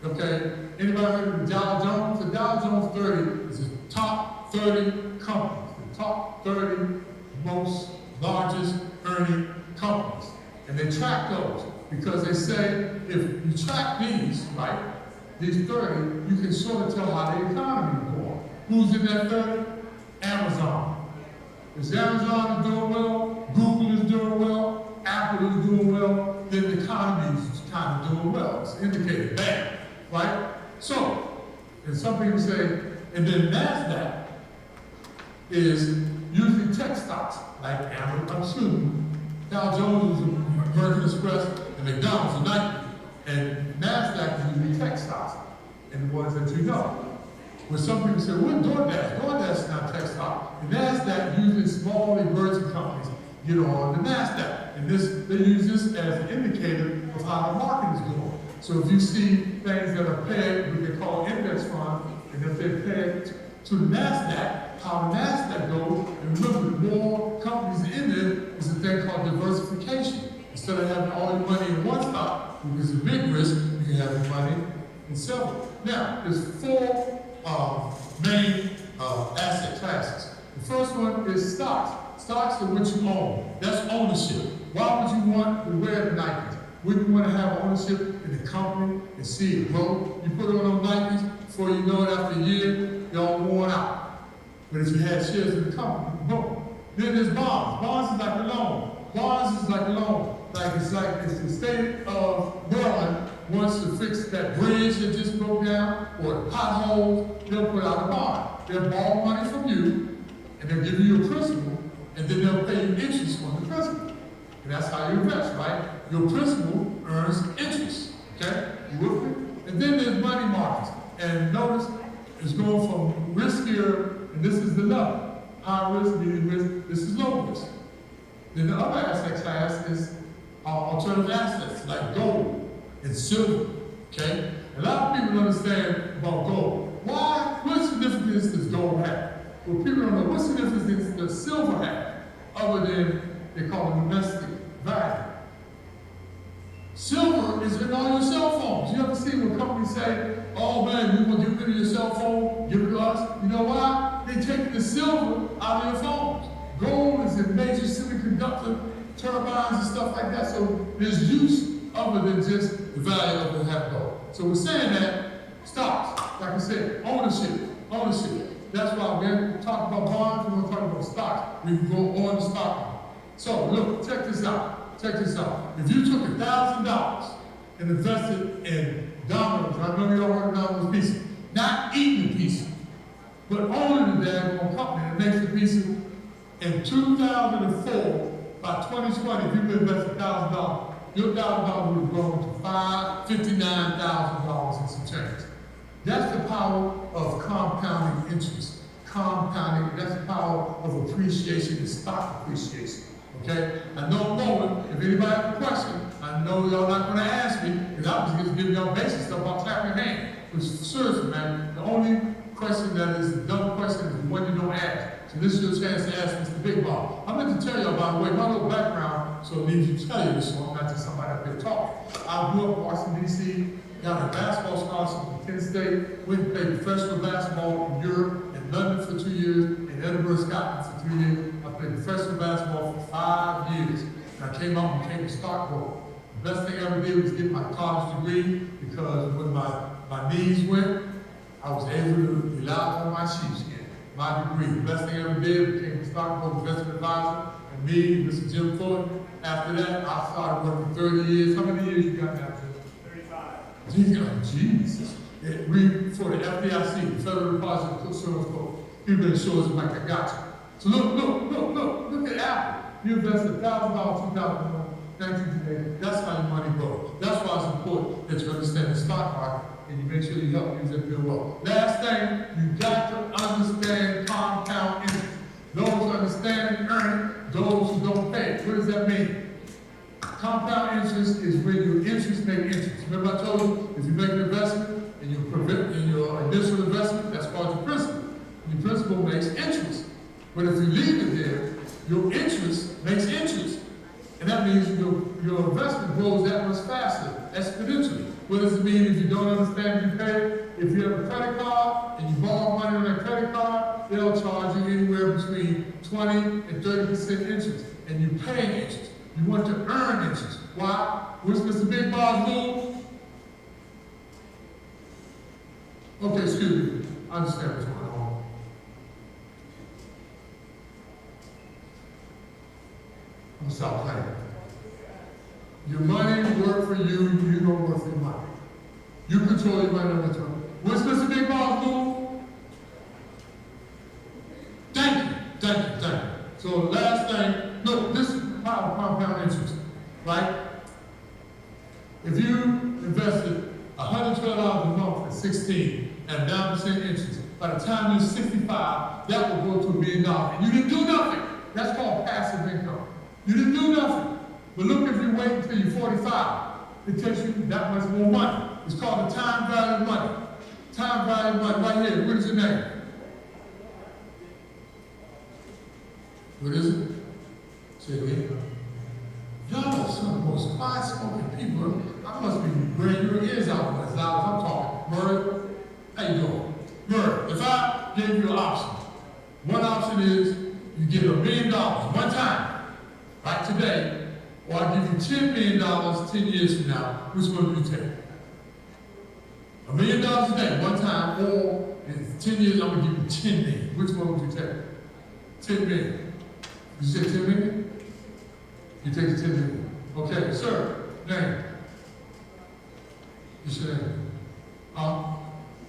Okay, anybody heard of the Dow Jones? The Dow Jones 30 is the top 30 companies, the top 30 most largest earning companies. And they track those because they say if you track these, right, these 30, you can sort of tell how the economy is going. Who's in that 30? Amazon. If Amazon is doing well, Google is doing well, Apple is doing well, then the economy is kind of doing well. It's indicated bad, right? So, and some people say, and then NASDAQ is usually tech stocks, like Amazon, Dow Jones is American Express, and McDonald's and Nike, and NASDAQ is usually tech stocks, and the ones that you know. When some people say, well, DoorDash? DoorDash is not tech stock. And NASDAQ, usually small emerging companies, get on the NASDAQ. And they use this as an indicator of how the market is going. So if you see things that are pegged, what they call index funds, and if they're pegged to the NASDAQ, how the NASDAQ goes, and remember, the more companies in there is a thing called diversification. Instead of having all your money in one stock, which is a big risk, you can have your money in several. Now, there's four main asset classes. The first one is stocks. Stocks are what you own. That's ownership. Why would you want to wear the Nikes? Wouldn't you want to have ownership in the company and see it grow? You put on those Nikes, before you know it, after a year, they're all worn out. But if you had shares in the company, boom. Then there's bonds. Bonds is like a loan. Bonds is like a loan. It's the state of Maryland wants to fix that bridge that just broke down or the potholes, they'll put out a bond. They'll borrow money from you, and they'll give you a principal, and then they'll pay you interest on the principal. And that's how you invest, right? Your principal earns interest, okay? You with me? And then there's money markets. And notice it's going from riskier, and this is the level. High risk, medium risk, this is low risk. Then the other asset class is alternative assets like gold and silver, okay? A lot of people don't understand about gold. Why? What significance does gold have? Well, people don't know what significance does silver have, other than they call it domestic value. Silver is in all your cell phones. You ever see when companies say, oh man, you want to get rid of your cell phone, give it to us? You know why? They take the silver out of your phones. Gold is in major semiconductor turbines and stuff like that. So there's use other than just the value of the half gold. So we're saying that stocks, like I said, ownership. That's why when we talk about bonds, we're going to talk about stocks. We can go on the stock market. So look, check this out. If you took $1,000 and invested in Domino's, I know you all heard of Domino's pizza, not eating the pizza, but owning the daggone company that makes the pizza, in 2004, by 2020, if you could invest $1,000, your $1,000 would have grown to $59,000 and some change. That's the power of compounding interest. Compounding, that's the power of appreciation and stock appreciation. Okay? I know if anybody has a question, I know y'all not going to ask me, because I was just giving y'all basic stuff about clapping your hand. Which seriously, man, the only question that is a dumb question is the one you don't ask. So this is your chance to ask Mr. Big Bob. I meant to tell y'all, by the way, my little background, so it needs you to tell you this, so I'm not just somebody up there talking. I grew up in Washington, D.C., got a basketball scholarship from Penn State, went and played professional basketball in Europe, in London for 2 years, in Edinburgh, Scotland for 3 years. I played professional basketball for 5 years. And I came out and became a stockbroker. The best thing I ever did was get my college degree, because when my knees went, I was able to rely on my sheepskin. My degree. The best thing I ever did, became a stockbroker, investment advisor, and me, Mr. Jim Fuller. After that, I started working 30 years. How many years you got now, Jim? 35. Jesus. For the FDIC, the Federal Deposit Insurance Code. People insurance like I got you. So look at Apple. You invested $1,000 2019 today. That's how your money grows. That's why it's important that you understand the stock market and you make sure you help use it real well. Last thing, you got to understand compound interest. Those who understand and earn it, those who don't pay it. What does that mean? Compound interest is when your interest make interest. Remember I told you, if you make an investment and your initial investment, that's called your principal. Your principal makes interest. But if you leave it there, your interest makes interest. And that means your investment grows that much faster, exponentially. What does it mean if you don't understand you pay? if you have a credit card and you borrow money on that credit card, they'll charge you anywhere between 20 and 30% interest, and you pay interest. You want to earn interest. Why? What's Mr. Big Bar's rule? Okay, excuse me. I understand what's going on. I'm gonna stop playing. Your money work for you, you don't work for your money. You control your money on the term. What's Mr. Big Bar's rule? Thank you, thank you, thank you. So last thing, look, this is how compound interest, right? If you invested $112 a month at 16 and 9% interest, by the time you're 65, that will go to $1 million. And you didn't do nothing. That's called passive income. You didn't do nothing. But look, if you wait until you're 45, it takes you that much more money. It's called the time value of money. Time value of money, right here. What is your name? What is it? Say it again. Y'all are some of the most quiet-spoken people. I must be bringing your ears out as loud as I'm talking. Murray, how you doing? Murray, if I gave you an option, one option is you get $1 million one time, right today, or I give you $10 million 10 years from now, which one do you take? $1 million a day, one time, or in 10 years, I'm gonna give you 10 million. Which one would you take? 10 million. You say 10 million? You take the 10 million. Okay, sir, name. You say name.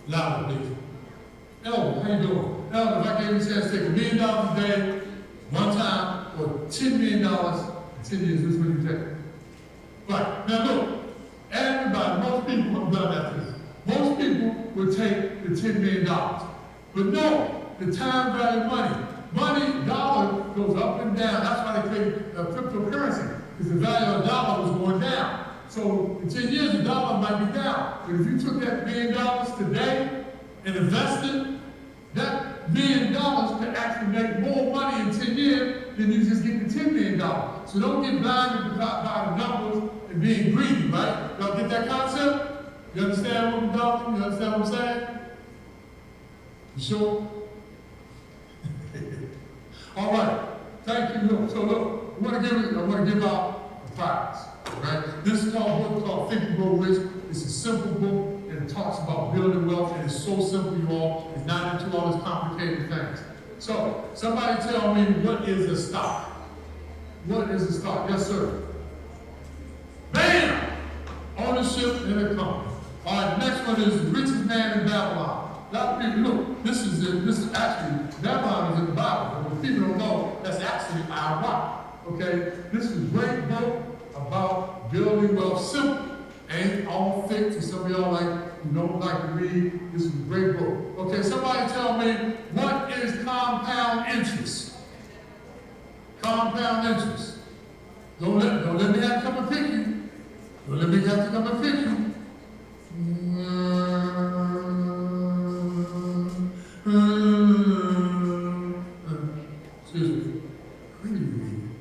Louder, please. Elder, how you doing? Elder, if I gave you a chance to take $1 million a day, one time, or $10 million in 10 years, which one do you take? Right, now look, everybody, most people, I'm done after this. Most people would take the $10 million. But no, the time value of money. Money, dollar, goes up and down. That's why they created cryptocurrency, because the value of the dollar was going down. So in 10 years, the dollar might be down. But if you took that $1 million today and invested, that $1 million could actually make more money in 10 years than you just get the $10 million. So don't get blinded by the numbers and being greedy, right? Y'all get that concept? You understand what I'm talking? You understand what I'm saying? You sure? All right. Thank you. Look, so look, I want to give out the prize. Right? This is called a book called Think and Grow Rich. It's a simple book, and it talks about building wealth, and it's so simple, you all. It's not into all these complicated things. So, somebody tell me, what is a stock? What is a stock? Yes, sir. Bam! Ownership in a company. All right, the next one is the richest man in Babylon. A lot of people, look, this is actually, Babylon is in the Bible, but people don't know that's actually Iraq. Okay? This is a great book about building wealth. Simple. Ain't all thick to some of y'all who don't like to read. This is a great book. Okay, somebody tell me, what is compound interest? Compound interest. Don't let me have to come and pick you. Don't let me have to come and pick you. Excuse me. What are you reading?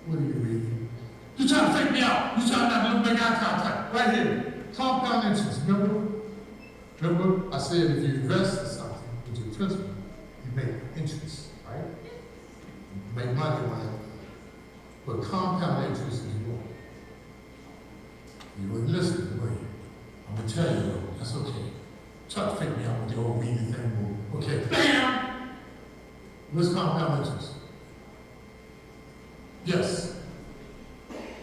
What are you reading? You're trying to fake me out. You're trying not to make eye contact. Right here. Compound interest. Remember, I said if you invest in something with your principal, you make interest, right? You make money on it. But compound interest is more. You wouldn't listen, were you? I'm gonna tell you though, that's okay. Try to fake me out with the old reading thing. Okay, bam! What's compound interest? Yes.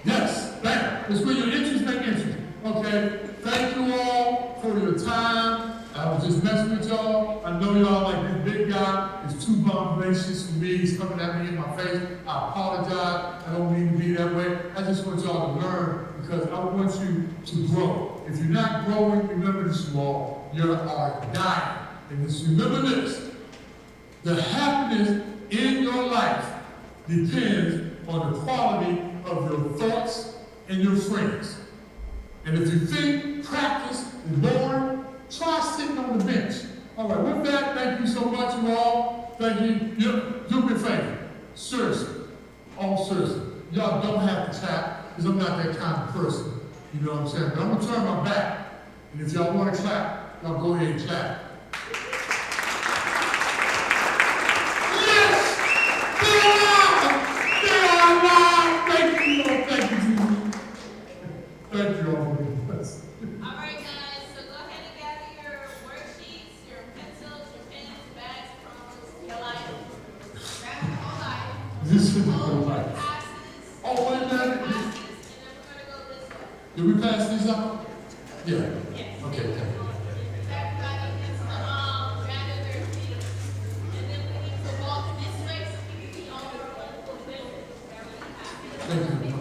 Yes, bam! It's when your interest make interest. Okay, thank you all for your time. I was just messing with y'all. I know y'all like this big guy is too bombastic for me. He's coming at me in my face. I apologize. I don't mean to be that way. I just want y'all to learn because I want you to grow. If you're not growing, remember this, you all. You are dying. And just remember this. The happiness in your life depends on the quality of your thoughts and your friends. And if you think practice is boring, try sitting on the bench. All right, with that, thank you so much, you all. Thank you. Do me a favor. Seriously. All seriously. Y'all don't have to clap, because I'm not that kind of person. You know what I'm saying? But I'm going to turn my back. And if y'all want to clap, Y'all go ahead and clap. Yes! They are alive! Thank you, Lord. Thank you, Jesus. Thank you, all. All right, guys, so go ahead and gather your worksheets, your pencils, your pens, bags, problems, your life. Grab your whole life. This is the Hold whole your life. passes. Oh, wait a minute. Passes, and then we're going to go this way. Did we pass these up? Yeah. Yes. Okay, thank you. Everybody needs to gather their seats. And then we need to walk this way so we can be on the wonderful building that we have. Thank you.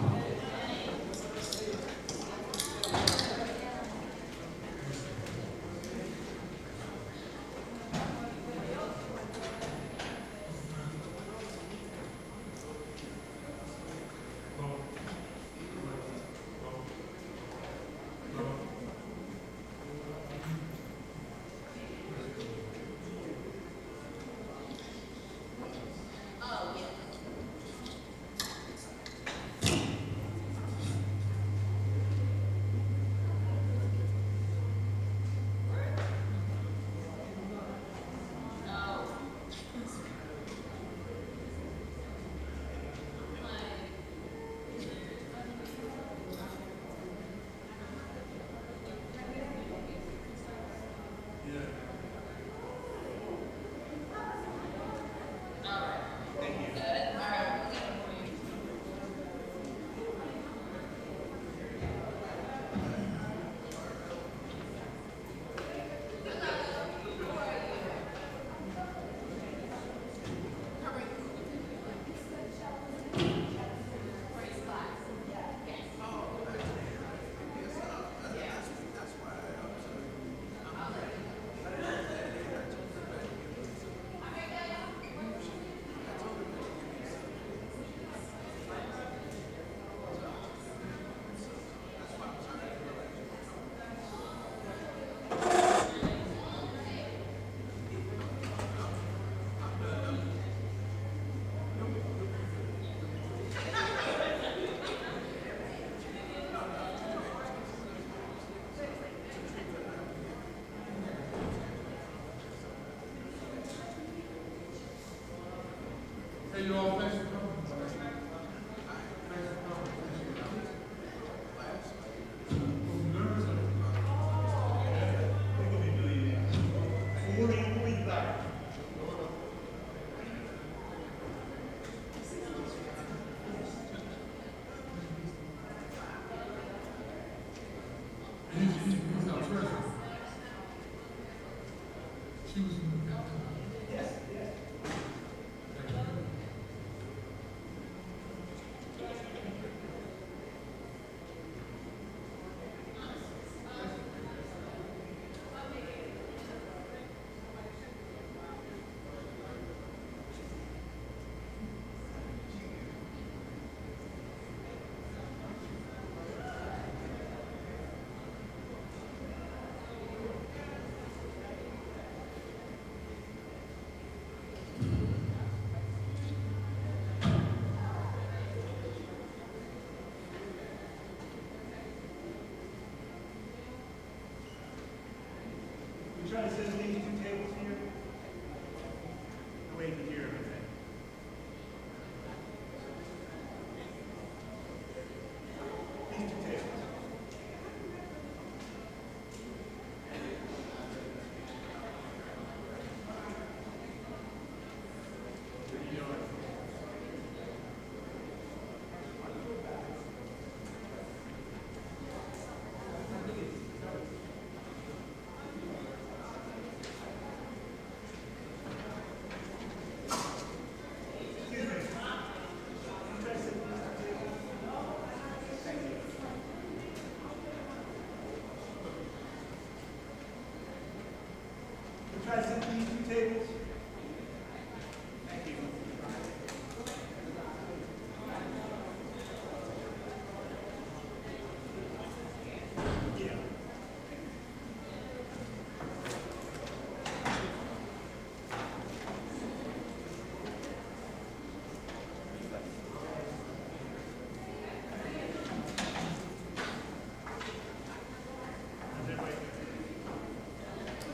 Hey, you all, thanks for coming. Thanks for coming. He's our treasurer. She was in the yes. Thank you. We try to sit at these two tables here. Wait to hear everything. These two tables. Try to sit at these two tables. Thank you. Yeah. Is everybody good?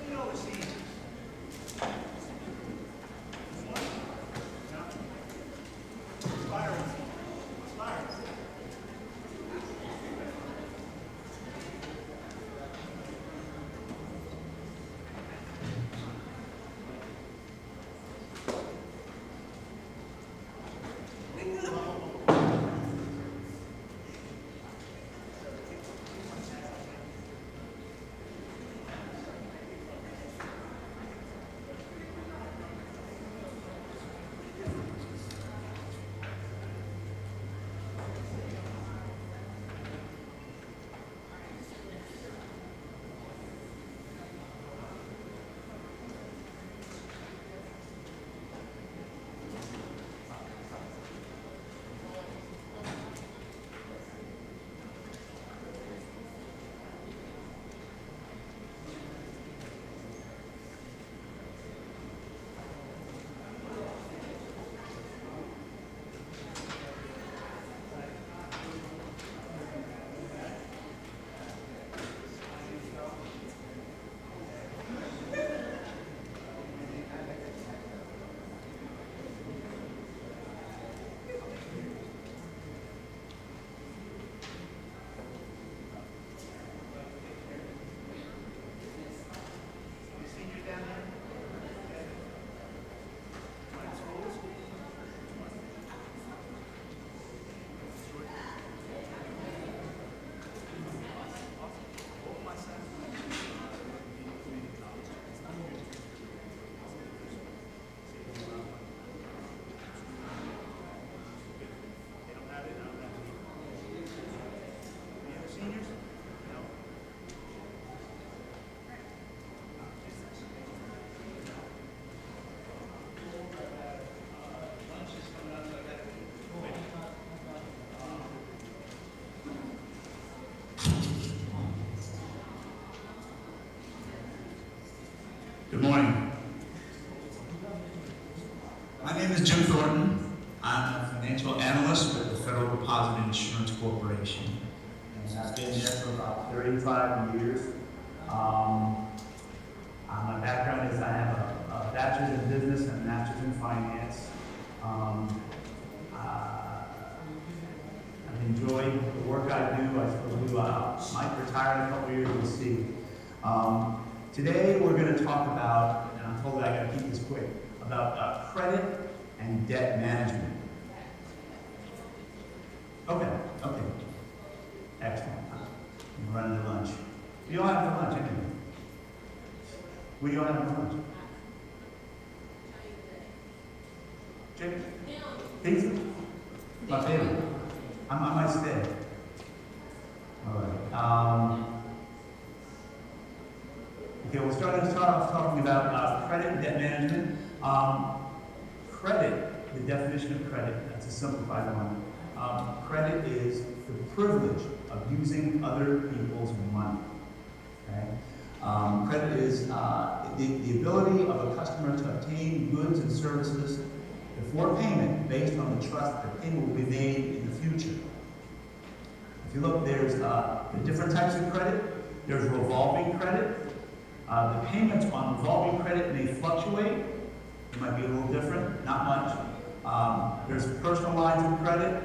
Good morning. My name is Jim Thornton. I'm a financial analyst with the Federal Deposit Insurance Corporation. And I've been there for about 35 years. My background is I have a bachelor's in business and a master's in finance. I've enjoyed the work I do. I suppose might retire in a couple years, we'll see. Today we're going to talk about, and I'm told that I got to keep this quick, about credit and debt management. Okay. Excellent. We're running to lunch. We don't have for lunch anyway. We don't have for lunch. Chicken? Pizza? My favorite. I might stay. All right. Okay, we'll start off talking about credit and debt management. Credit, the definition of credit, that's a simplified one. Credit is the privilege of using other people's money. Okay? Credit is the ability of a customer to obtain goods and services before payment based on the trust that the payment will be made in the future. If you look, there's different types of credit. There's revolving credit. The payments on revolving credit may fluctuate. It might be a little different, not much. There's personal lines of credit,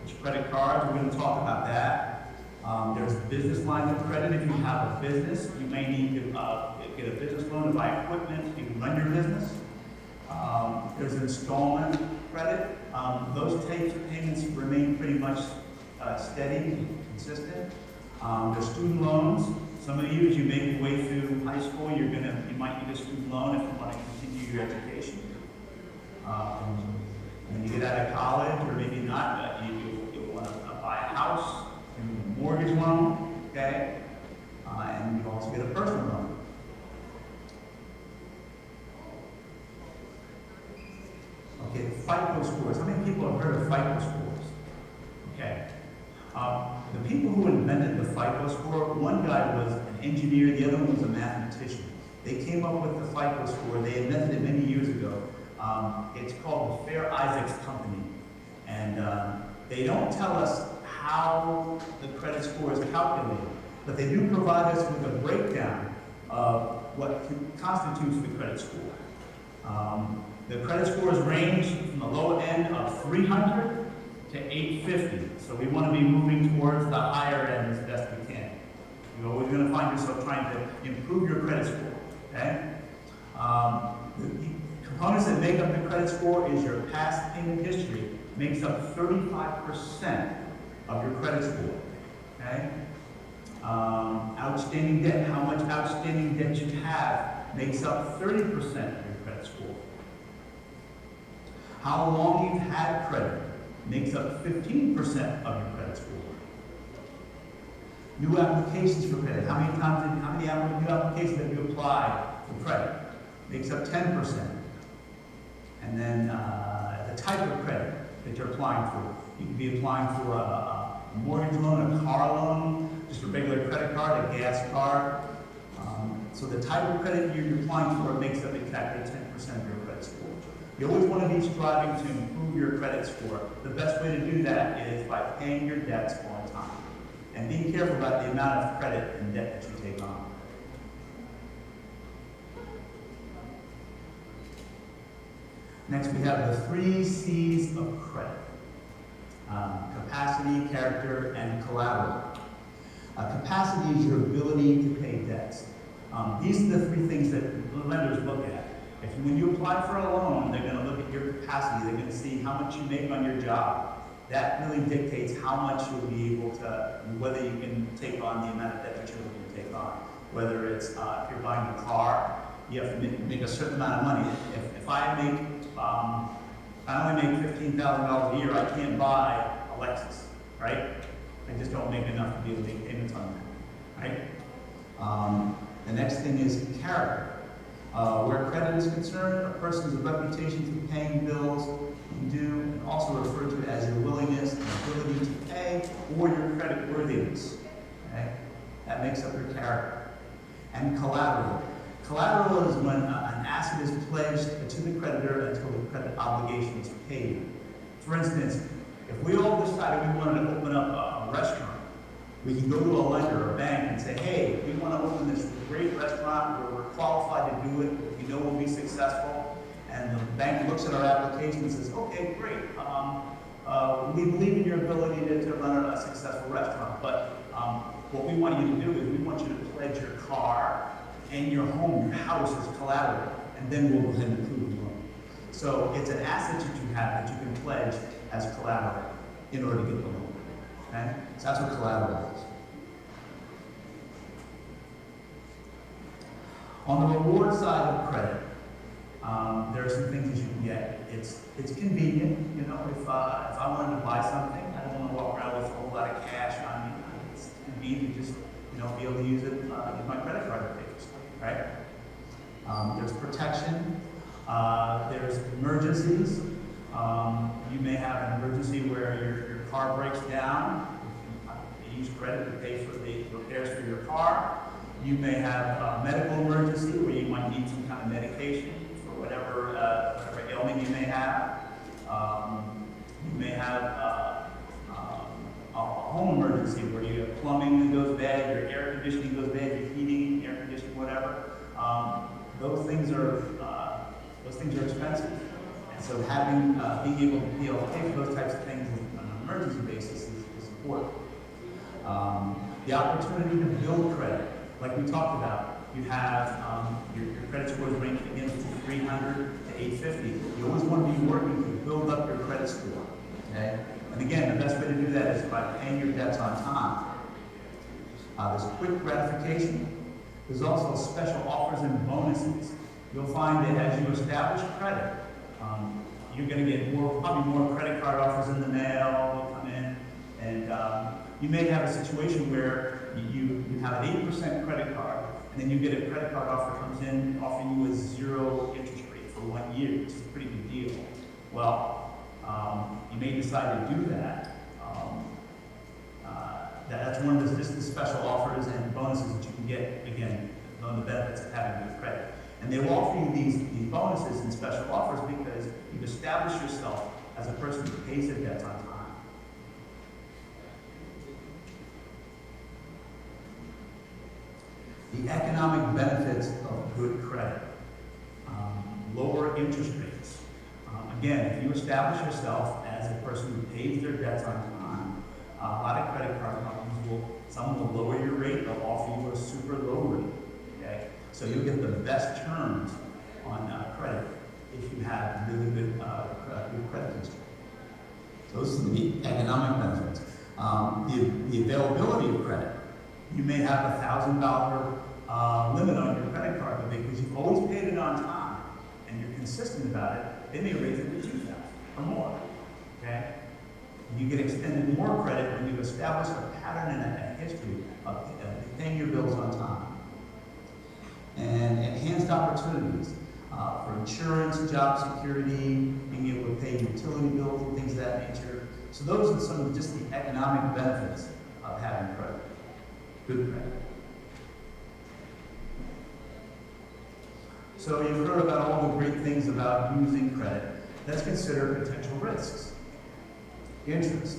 which are credit cards. We're going to talk about that. There's business lines of credit. If you have a business, you may need to get a business loan to buy equipment to run your business. There's installment credit. Those types of payments remain pretty much steady, consistent. There's student loans. Some of you, as you make your way through high school, you might need a student loan if you want to continue your education. When you get out of college, or maybe not, you want to buy a house, you need a mortgage loan, okay? And you also get a personal loan. Okay, FICO scores. How many people have heard of FICO scores? Okay. The people who invented the FICO score, one guy was an engineer, the other one was a mathematician. They came up with the FICO score. They invented it many years ago. It's called the Fair-Isaacs Company. And they don't tell us how the credit score is calculated, but they do provide us with a breakdown of what constitutes the credit score. The credit scores range from the low end of 300 to 850. So we want to be moving towards the higher end as best we can. You're always going to find yourself trying to improve your credit score. Okay? The components that make up the credit score is your past payment history. Makes up 35% of your credit score. Okay? Outstanding debt, how much outstanding debt you have, makes up 30% of your credit score. How long you've had credit makes up 15% of your credit score. New applications for credit. How many new applications have you applied for credit? Makes up 10%. And then the type of credit that you're applying for. You can be applying for a mortgage loan, a car loan, just a regular credit card, a gas card. So the type of credit you're applying for makes up exactly 10% of your credit score. You always want to be striving to improve your credit score. The best way to do that is by paying your debts on time. And being careful about the amount of credit and debt that you take on. Next, we have the 3 C's of credit. Capacity, character, and collateral. Capacity is your ability to pay debts. These are the 3 things that lenders look at. When you apply for a loan, they're going to look at your capacity. They're going to see how much you make on your job. That really dictates how much you'll be able to, whether you can take on the amount of debt that you're looking to take on. Whether it's if you're buying a car, you have to make a certain amount of money. If I only make $15,000 a year, I can't buy a Lexus, right? I just don't make enough to be able to make payments on that, right? The next thing is character. Where credit is concerned, a person's reputation for paying bills can do, and also referred to as your willingness and ability to pay, or your credit worthiness. Okay? That makes up your character. And collateral. Collateral is when an asset is pledged to the creditor until the credit obligation is paid. For instance, if we all decided we wanted to open up a restaurant, we can go to a lender or a bank and say, hey, we want to open this great restaurant where we're qualified to do it, we know we'll be successful. And the bank looks at our application and says, okay, great. We believe in your ability to run a successful restaurant, but what we want you to do is we want you to pledge your car and your home, your house as collateral, and then we'll go ahead and approve the loan. So it's an asset that you have that you can pledge as collateral in order to get the loan. Okay? So that's what collateral is. On the reward side of credit, there are some things that you can get. It's convenient, you know. If I wanted to buy something, I don't want to walk around with a whole lot of cash on me. It's convenient to just, you know, be able to use it, use my credit card to pay for stuff, right? There's protection. There's emergencies. You may have an emergency where your car breaks down. You use credit to pay for the repairs for your car. You may have a medical emergency where you might need some kind of medication for whatever ailment you may have. You may have a home emergency where you have plumbing that goes bad, your air conditioning goes bad, your heating, air conditioning, whatever. Those things are expensive. And so having being able to be able to pay for those types of things on an emergency basis is important. The opportunity to build credit, like we talked about, you have your credit scores range again from 300 to 850. You always want to be working to build up your credit score. Okay? And again, the best way to do that is by paying your debts on time. There's quick gratification. There's also special offers and bonuses. You'll find that as you establish credit, you're going to get probably more credit card offers in the mail. They'll come in, and you may have a situation where you have an 8% credit card, and then you get a credit card offer comes in offering you a 0 interest rate for 1 year, which is a pretty good deal. Well, you may decide to do that. That's one of the special offers and bonuses that you can get, again, one of the benefits of having good credit. And they will offer you these bonuses and special offers because you've established yourself as a person who pays their debts on time. The economic benefits of good credit. Lower interest rates. Again, if you establish yourself as a person who pays their debts on time, a lot of credit card companies some will lower your rate, they'll offer you a super low rate. Okay? So you'll get the best terms on credit if you have really good credit history. So those are the economic benefits. The availability of credit. You may have a $1,000 limit on your credit card, but because you've always paid it on time and you're consistent about it, they may raise it to $2,000 or more. Okay? You get extended more credit when you've established a pattern and a history of paying your bills on time. And enhanced opportunities for insurance, job security, being able to pay utility bills and things of that nature. So those are some of just the economic benefits of having credit, good credit. So you've heard about all the great things about using credit. Let's consider potential risks. Interest.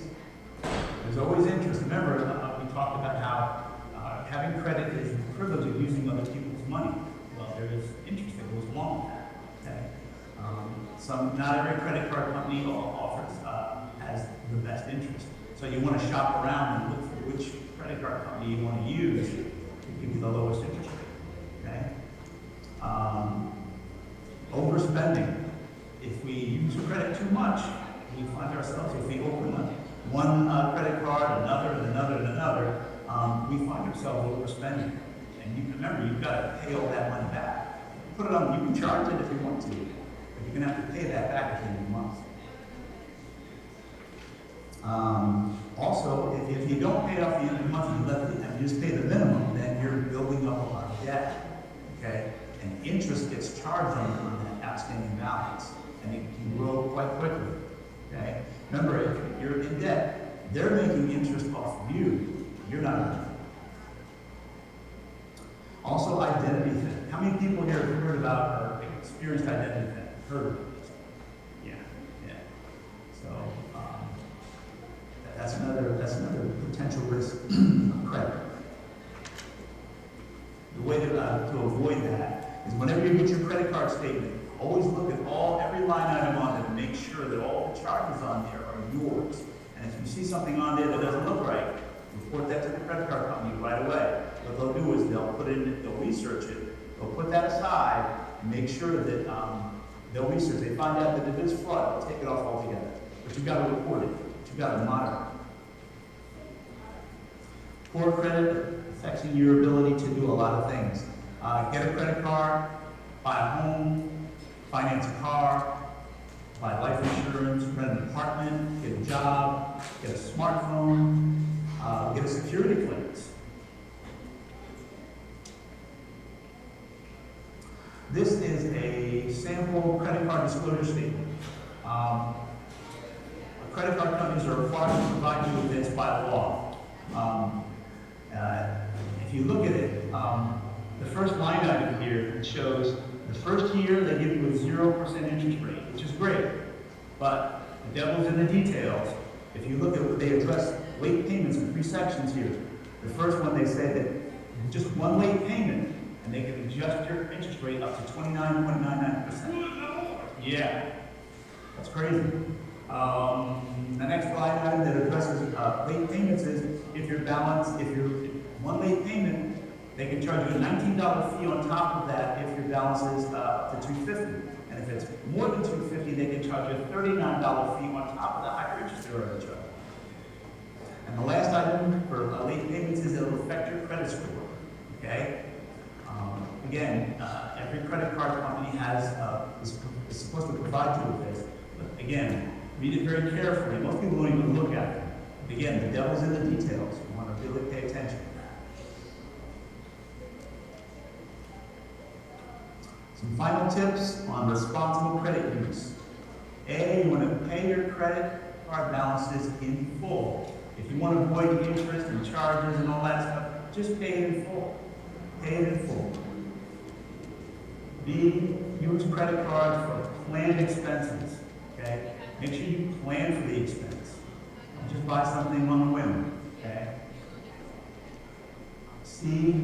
There's always interest. Remember, we talked about how having credit is the privilege of using other people's money. Well, there is interest that goes along with that. Okay? Not every credit card company offers has the best interest. So you want to shop around and look for which credit card company you want to use to give you the lowest interest rate. Okay? Overspending. If we use credit too much, we find ourselves, if we open one credit card, another, we find ourselves overspending. And you remember, you've got to pay all that money back. Put it on, you can charge it if you want to, but you're going to have to pay that back at the end of the month. Also, if you don't pay off the end of the month and you just pay the minimum, then you're building up a lot of debt. Okay? And interest gets charged on that outstanding balance, and it can grow quite quickly. Okay? Remember, if you're in debt, they're making interest off of you. You're not earning. Also, identity theft. How many people here experienced identity theft, heard of it. Yeah, yeah. So, that's another potential risk of credit. The way to avoid that is whenever you get your credit card statement, always look at every line item on it and make sure that all the charges on there are yours. And if you see something on there that doesn't look right, report that to the credit card company right away. What they'll do is they'll research it, they'll put that aside, and make sure that they'll research. They find out that if it's fraud, they'll take it off altogether. But you've got to report it. You've got to monitor it. Poor credit affects your ability to do a lot of things. Get a credit card, buy a home, finance a car, buy life insurance, rent an apartment, get a job, get a smartphone, get a security clearance. This is a sample credit card disclosure statement. Credit card companies are required to provide you with this by law. If you look at it, the first line item here, it shows the first year they give you a 0% interest rate, which is great, but the devil's in the details. If you look at what they address late payments in 3 sections here. The first one, they say that just one late payment, and they can adjust your interest rate up to 29.99%. Yeah, that's crazy. The next line item that addresses late payments is if you're one late payment, they can charge you a $19 fee on top of that if your balance is up to $250. And if it's more than $250, they can charge you a $39 fee on top of the higher interest they're already charging. And the last item for late payments is it'll affect your credit score. Okay? Again, every credit card company is supposed to provide you with this. But again, read it very carefully. Most people don't even look at it. But again, the devil's in the details. You want to really pay attention. Some final tips on responsible credit use. A, you want to pay your credit card balances in full. If you want to avoid the interest and charges and all that stuff, just pay it in full. Pay it in full. B, use credit cards for planned expenses. Okay? Make sure you plan for the expense. Don't just buy something on a whim. Okay? C,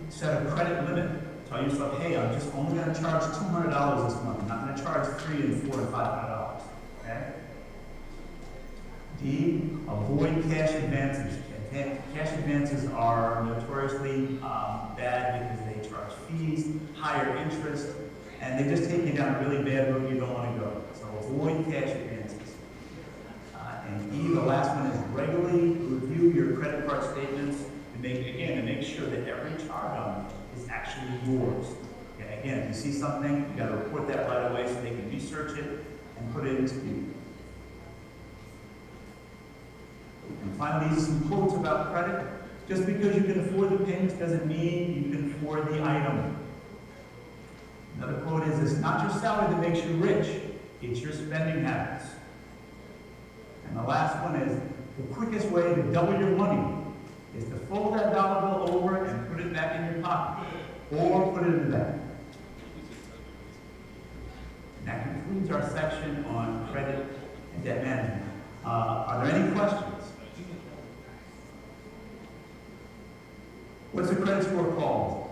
set a credit limit. Tell yourself, hey, I'm just only going to charge $200 this month. I'm not going to charge $300 and $400 and $500. Okay? D, avoid cash advances. Okay? Cash advances are notoriously bad because they charge fees, higher interest, and they just take you down a really bad road you don't want to go. So avoid cash advances. And E, the last one is regularly review your credit card statements to make sure that every charge on it is actually yours. Okay? Again, if you see something, you got to report that right away so they can research it and put it in dispute. And finally, these are some quotes about credit. Just because you can afford the payments doesn't mean you can afford the item. Another quote is, it's not your salary that makes you rich, it's your spending habits. And the last one is, the quickest way to double your money is to fold that dollar bill over and put it back in your pocket, or put it in the bank. That concludes our section on credit and debt management. Are there any questions? What's the credit score called?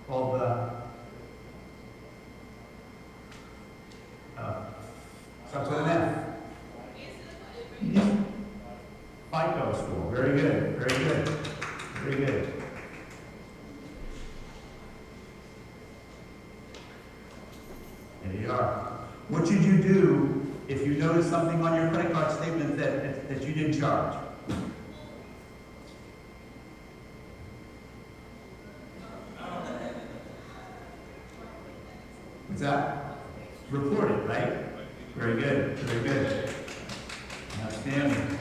Called starts with an F. FICO score. Very good. Very good. Very good. There you are. What should you do if you notice something on your credit card statement that you didn't charge? What's that? Report it, right? Very good. Very good. Outstanding.